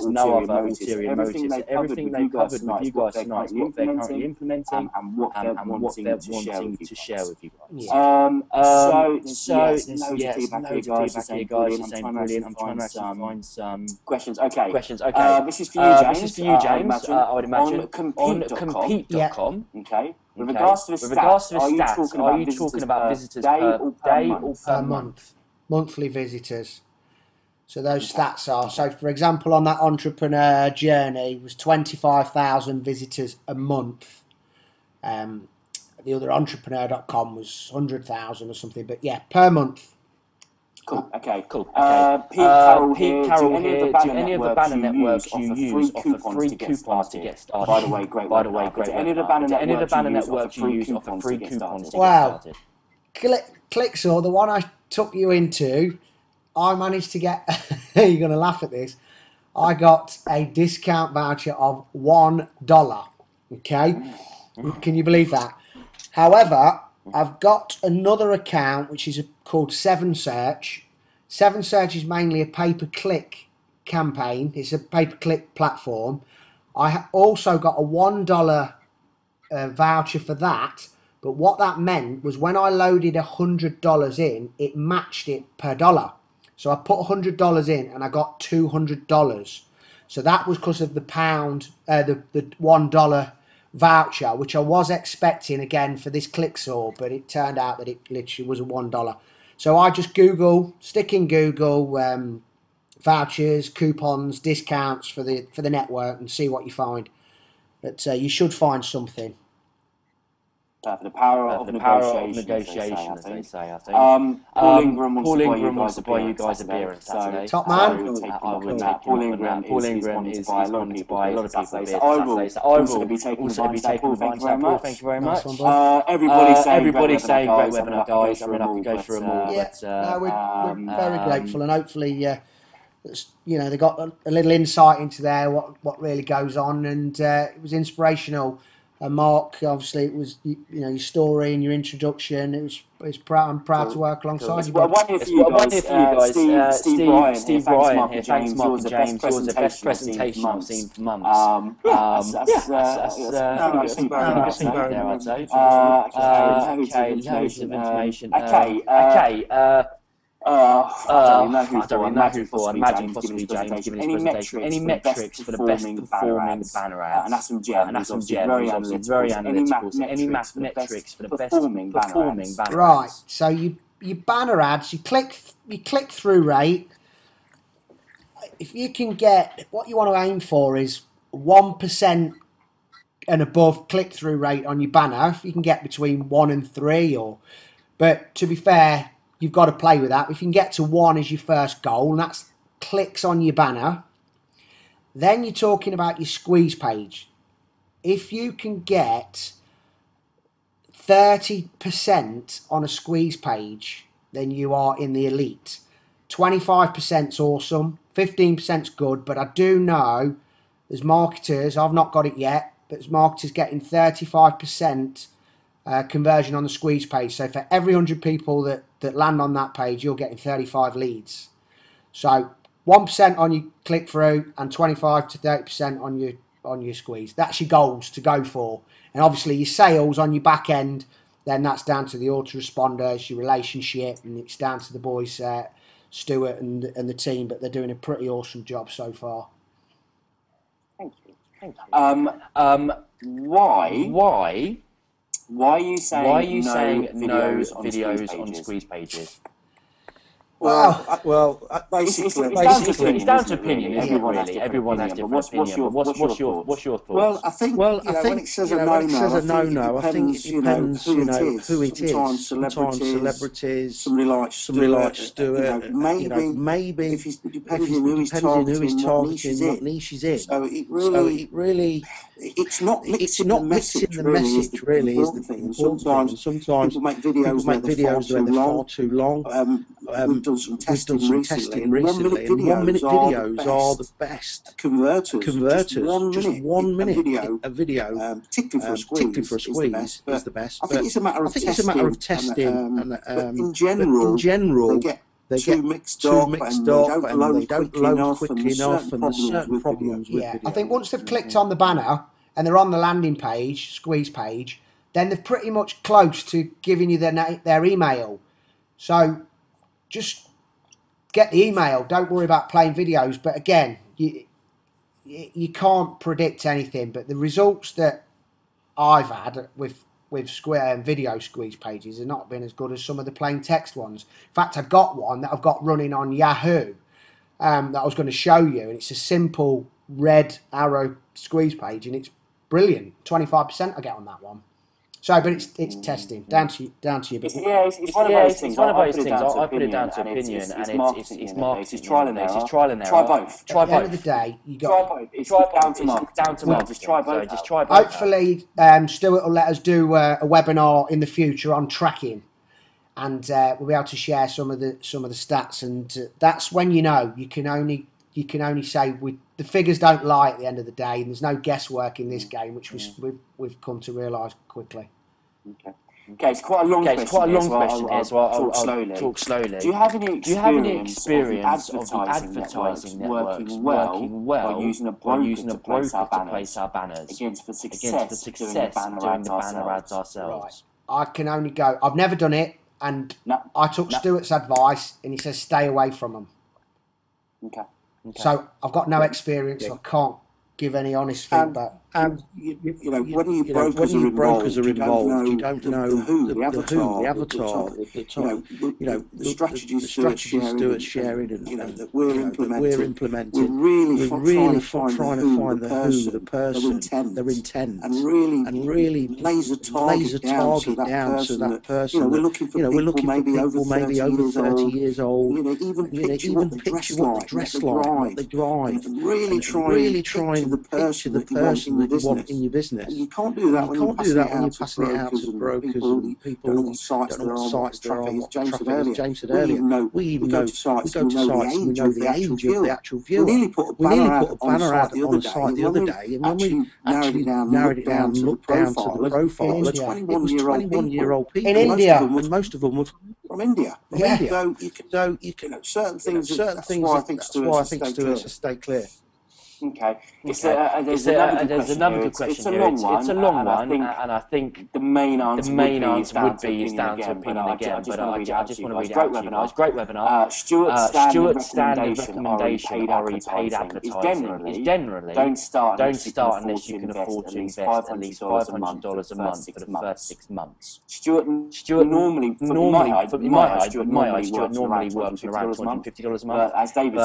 ulterior motives. Everything they covered with you guys tonight is what they're currently implementing and what they're wanting to share with you guys. So no feedback here, guys. You're saying brilliant. I'm trying to actually find some questions. Okay. This is for you, James. I would imagine on compete.com. Okay. With regards to the stats, are you talking about visitors per day or per month? Monthly visitors. So those stats are, so for example, on that entrepreneur journey, it was 25,000 visitors a month. The other entrepreneur.com was 100,000 or something, but yeah, per month. Cool. Pete Carroll here. Do any of the banner networks you use offer free coupons to get started? By the way, great. Do any of the banner networks you use offer free coupons to get started? Clicksaw, the one I took you into, I managed to get, you're going to laugh at this, I got a discount voucher of $1. Okay? Can you believe that? However, I've got another account which is called 7Search. 7Search is mainly a pay-per-click campaign. It's a pay-per-click platform. I also got a $1 voucher for that. But what that meant was when I loaded $100 in, it matched it per dollar. So I put $100 in and I got $200. So that was because of the the $1 voucher, which I was expecting again for this Clicksaw, but it turned out that it literally was a $1. So I just stick in Google vouchers, coupons, discounts for the network and see what you find. But you should find something. For the power of negotiation, as they say, I think. Paul Ingram wants to buy you guys a beer on Saturday. Top man. I would take Paul Ingram is wanting to buy a lot of people beer on Saturday. So I will also be taking advantage of that. Thank you very much. Everybody's saying great webinar, guys. I mean, I could go through them all. We're very grateful, and hopefully, they got a little insight into there what really goes on, and it was inspirational. Mark, obviously, it was your story and your introduction. I'm proud to work alongside you. Well, one here for you guys. Steve Ryan here. Thanks, Mark and James. Yours the best presentation I've seen for months. That's there, I'd say. Okay, loads of information. I don't really know who for. I imagine possibly James giving his presentation. Any metrics for the best performing banner ads? And that's from Jem. Obviously very analytical. Any metrics for the best performing banner ads? Right. So your banner ads, you click through rate. If you can get, what you want to aim for is 1% and above click through rate on your banner. If you can get between 1 and 3, but to be fair, you've got to play with that. If you can get to 1 as your first goal, and that's clicks on your banner, then you're talking about your squeeze page. If you can get 30% on a squeeze page, then you are in the elite. 25%'s awesome, 15%'s good, but I do know as marketers, I've not got it yet, but as marketers getting 35% conversion on the squeeze page. So for every 100 people that land on that page, you're getting 35 leads. So 1% on your click through and 25 to 30% on your squeeze. That's your goals to go for. And obviously your sales on your back end, then that's down to the autoresponders, your relationship, and it's down to the boys, Stuart and the team. But they're doing a pretty awesome job so far. Thank you. Why are you saying no videos on squeeze pages? Basically, it's down to opinion, isn't it? Really, everyone has different opinion. What's your thoughts? Well, I think when it says a no-no, I think it depends, who it is. Sometimes celebrities, somebody like Stuart. Maybe depending on who he's targeting, what niche he's in. So it really, it's not mixing the message. Really, is the thing. Sometimes people make videos where they're far too long. We've done some testing recently, and 1 minute videos are the best converters. Just 1 minute a video, particularly for a squeeze, is the best. I think it's a matter of testing. In general, they get too mixed up and they don't load quickly enough, and there's certain problems with videos. I think once they've clicked on the banner and they're on the landing page, squeeze page, then they're pretty much close to giving you their email. So just get the email. Don't worry about playing videos. But again, you can't predict anything. But the results that I've had with video squeeze pages have not been as good as some of the plain text ones. In fact, I've got one that I've got running on Yahoo that I was going to show you, and it's a simple red arrow squeeze page, and it's brilliant. 25% I get on that one. So, but it's testing down to you. But it's one of those things. I put it down to opinion, and it's marketing. It's trial and error. Try both. At the end of the day, you got try both. It's down to marketing. Just try both. Hopefully, Stuart will let us do a webinar in the future on tracking, and we'll be able to share some of the stats. And that's when you can only say the figures don't lie at the end of the day, and there's no guesswork in this game, which we've come to realise quickly. Okay, it's quite a long question here, so I'll talk slowly. Do you have any experience of the advertising networks working well by using a broker to place our banners against the success doing the banner ads ourselves? Right. I can only go. I've never done it, and I took Stuart's advice, and he says stay away from them. Okay. So I've got no experience. So I can't give any honest feedback. And when your brokers are involved, you don't know the avatar, the strategies Stuart's sharing, and that we're implementing. We're really trying to find the person, their intent, and really laser target down to that person. We're looking for people maybe over 30 years old. Even picture what the dress like, what they drive, and really trying the person that you want in your business. And you can't do that when you're passing it out to brokers and people don't know what sites there are, what traffic is. As James said earlier, we go to sites and we know the age of the actual viewer. We nearly put a banner ad on the site the other day, and when we actually narrowed it down and looked down to the profile, it was 21-year-old people. In India. And most of them were from India. So you can certain things. That's why I think to stay clear. Okay. There's another good question here. It's a long one, and I think the main answer would be is down to opinion again. But I just want to read it out to you guys. Great webinar. Stuart's standard recommendation RE paid advertising is generally don't start unless you can afford to invest at least $500 a month for the first 6 months. Stuart normally, in my eyes, Stuart normally works around $250 a month. But as David's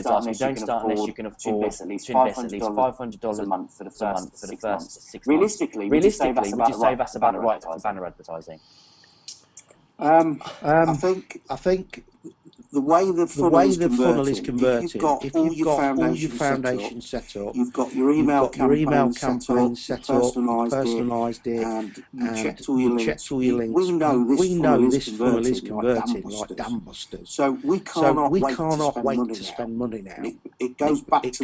asking, don't start unless you can afford to invest at least $500 a month for the first 6 months. Realistically, would you say that's about right for banner advertising? I think the way the funnel is converted, if you've got all your foundation set up, you've got your email campaign set up, personalised it, and you checked all your links. We know this funnel is converting like dam busters. So we cannot wait to spend money now. It goes back to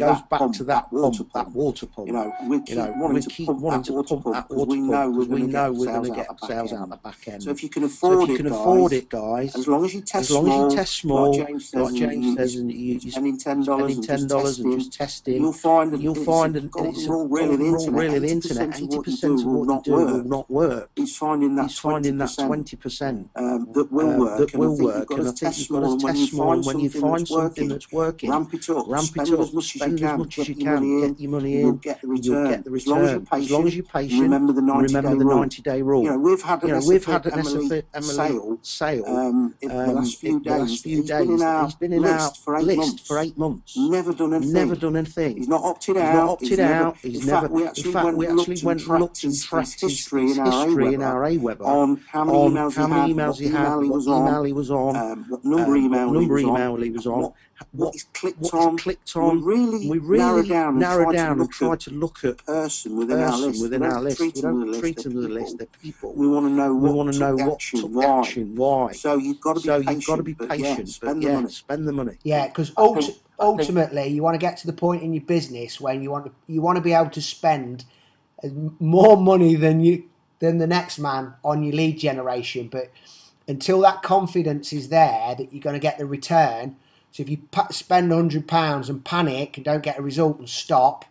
that water pump. We keep wanting to pump that water pump because we know we're going to get sales out the back end. So if you can afford it, guys, as long as you test small, like James says, and you're spending $10 and just testing, you'll find that it's all really the internet. 80% of what you do will not work. He's finding that 20% that will work. And I think you've got to test small. And when you find something that's working, ramp it up, spend as much as you can, get your money in, you'll get the return. As long as you're patient, remember the 90-day rule. We've had an SFM sale in the last few days. He's been in our list for 8 months. Never done anything. He's not opted out. He's never. In fact, we actually went and looked and tracked his history in our AWeber on how many emails he had, what email he was on, what number email he was on, what he's clicked on. We really narrow down and try to look at person within our list. We don't treat them as a list. They're people. We want to know what took the action, why. So you've got to be patient. Spend the money. Yeah, because ultimately you want to get to the point in your business when you want to be able to spend more money than the next man on your lead generation. But until that confidence is there that you're going to get the return, so if you spend £100 and panic and don't get a result and stop,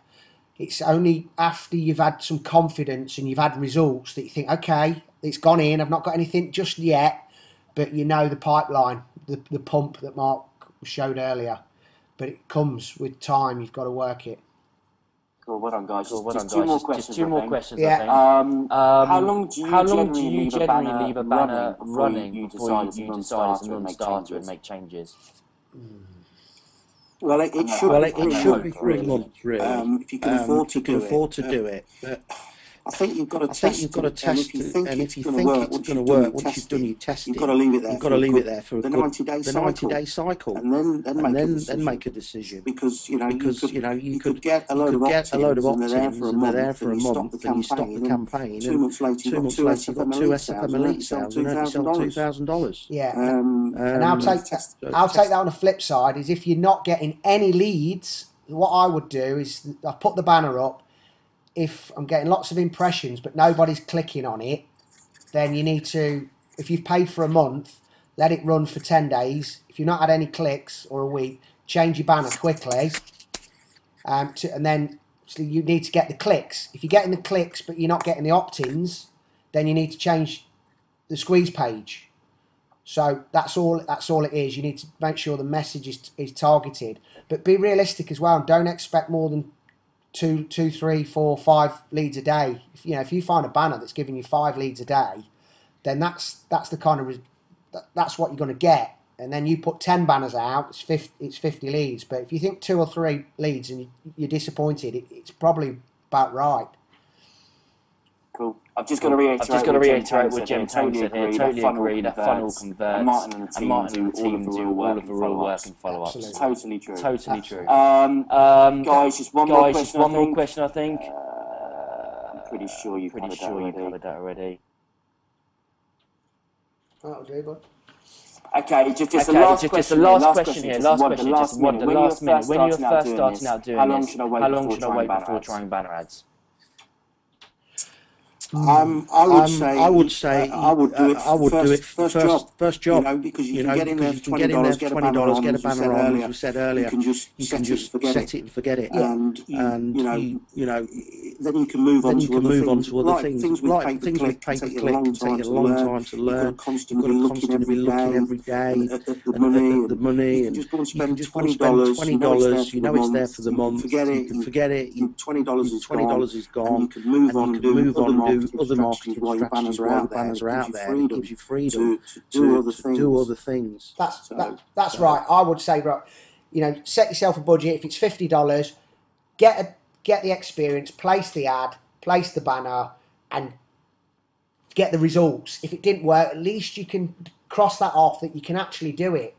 it's only after you've had some confidence and you've had results that you think, okay, it's gone in. I've not got anything just yet, but you know the pipeline. The pump that Mark showed earlier, but it comes with time. You've got to work it. Cool, well done, guys. Just two more questions. Yeah. I think. How long do you generally leave a banner running before you decide as a non-starter and make changes? Well, it should be 3 months, really. If you can afford to do it. I think you've got to test it, and if you think it's going to work, once you've done your testing, you've got to leave it there for the 90-day cycle, and then make a decision. Because you could get a load of opt-ins, and they're there for a month, and you stop the campaign, 2 months later you've got 2 SFM Elite sales, and you sell $2,000. Yeah, and I'll take that on the flip side. Is if you're not getting any leads, what I would do is I put the banner up. If I'm getting lots of impressions but nobody's clicking on it, then you need to, if you've paid for a month, let it run for 10 days. If you've not had any clicks or a week, change your banner quickly. And then so you need to get the clicks. If you're getting the clicks but you're not getting the opt-ins, then you need to change the squeeze page. So that's all it is. You need to make sure the message is targeted. But be realistic as well, and don't expect more than 2, 3, 4, 5 leads a day. If you find a banner that's giving you 5 leads a day, then that's the kind of that's what you're going to get. And then you put 10 banners out, it's 50 leads. But if you think 2 or 3 leads and you're disappointed, it's probably about right. Cool. I've just got to reiterate what Jim Tang said here. Totally agree. That funnel converts, and Martin and the team do all of the real work and follow-ups. Totally true. Totally true. Guys, just one more question, I think. I'm pretty sure you covered that already. That'll do, bud. Okay, just the last question here. Last question, just what the last minute. When you're first starting out doing this, how long should I wait before trying banner ads? I would say I would do it first job. You know, because you can get in there for $20, get a banner on, as we said earlier. You can just set it and forget it, and you know, then you can move on to other things. Like things with pay-per-click can take a long time to learn. You've got to constantly be looking every day at the money, and you can just spend $20. You know it's there for the month. You can forget it. $20 is gone, and you can move on and do other marketing strategies while the banners are out there. It gives you freedom to do other things. That's right. I would say, right, you know, set yourself a budget. If it's $50, get the experience, place the ad, place the banner, and get the results. If it didn't work, at least you can cross that off that you can actually do it.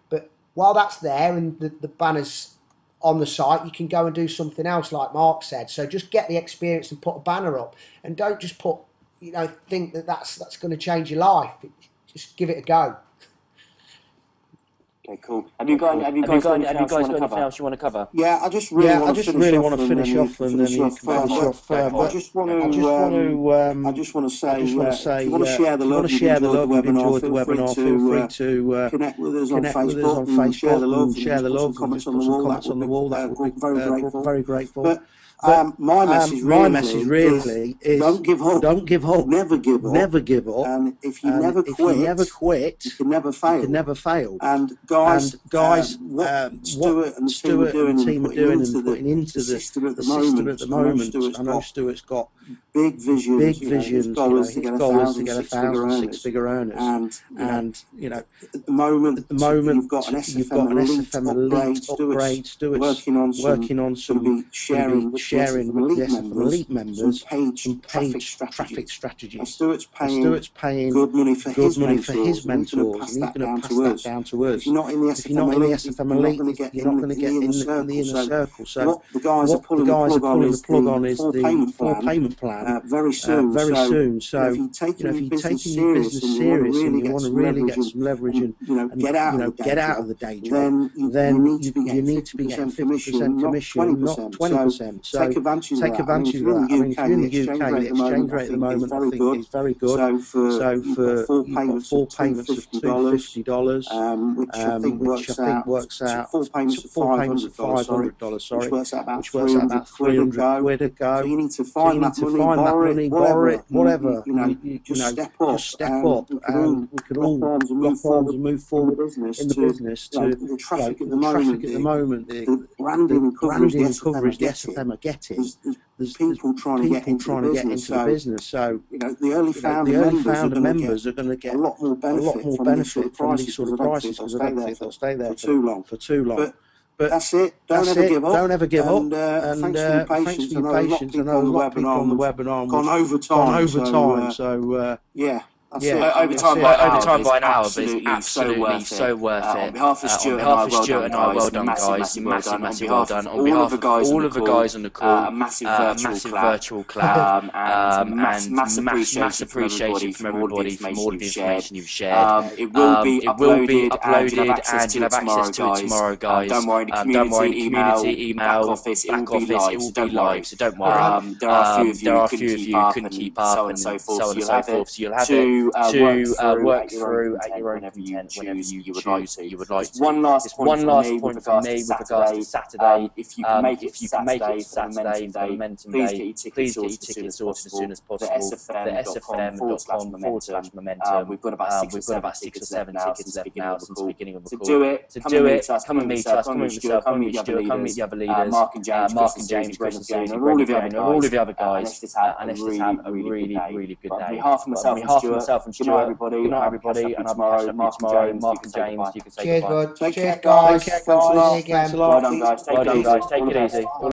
But while that's there and the banner's on the site, you can go and do something else, like Mark said. So just get the experience and put a banner up, and don't just put, you know, think that's going to change your life. Just give it a go. Okay, cool. Have you guys got anything else you want to cover? Yeah, I just really want to finish off, and then you can finish off. I just want to say, if you want to share the love, you've enjoyed the webinar, feel free to connect with us on Facebook, and share the love, put some comments on the wall. That would be very grateful. But my message really is don't give up, never give up. And if you never quit, you can never fail. And guys, what Stuart and the team are doing and putting into the system at the moment. I know Stuart's got big visions. His goal is to get 1,000 six-figure earners. And you know, at the moment you've got an SFM elite upgrade. Stuart's working on some sharing with the SFM elite members some paid traffic strategies. Stuart's paying good money for his mentors, and he's going to pass that down to us. If you're not in the SFM elite, you're not going to get in the inner circle. So what the guys are pulling the plug on is the full payment plan very soon. So if you're taking your business serious and you want to really get some leverage and get out of the day job, then you need to be getting 50% commission, not 20%. So take advantage of that. I mean, if you're in the UK, the exchange rate at the moment I think is very good. So for full payments of $250, which I think works out full payments of $500, which works out about £300 a go. So you need to find that money, borrow it, whatever. Just step up, and we could all lock arms and move forward in the business. The traffic at the moment, the branding and coverage the SFM are getting. There's people trying to get into the business. So the early founder members are going to get a lot more benefit from these sort of prices, because I don't think they'll stay there for too long. But that's it. Don't ever give up. And thanks for your patience. I know a lot of people on the webinar gone over time. So yeah. Overtime by an hour, but it's absolutely so worth it. On behalf of Stuart and I, well done, guys. Massive well done. On behalf of all of the guys on the call, a massive virtual clap, and massive appreciation from everybody for all of the information you've shared. It will be uploaded and you'll have access to it tomorrow, guys. Don't worry, the community email, back office, it will be live, so don't worry. There are a few of you who couldn't keep up, and so on and so forth, so you'll have it to work through at your own content whenever you would like to. One last point from me with regards to Saturday. If you can make it Saturday for Momentum Day, please get your tickets sorted as soon as possible. The sfm.com/momentum. We've got about 6 or 7 tickets left now since the beginning of the call. To do it, come and meet us, come and meet yourself, come and meet Stuart, come and meet the other leaders, Mark and James, Chris and Susie, and all of the other guys, and let's just have a really good day. On behalf of myself and Stuart, good night everybody, and I'll catch up with you tomorrow. Mark and James, you can say goodbye. Cheers, bud. Cheers, guys. Thanks a lot. Well done, guys. Take it easy.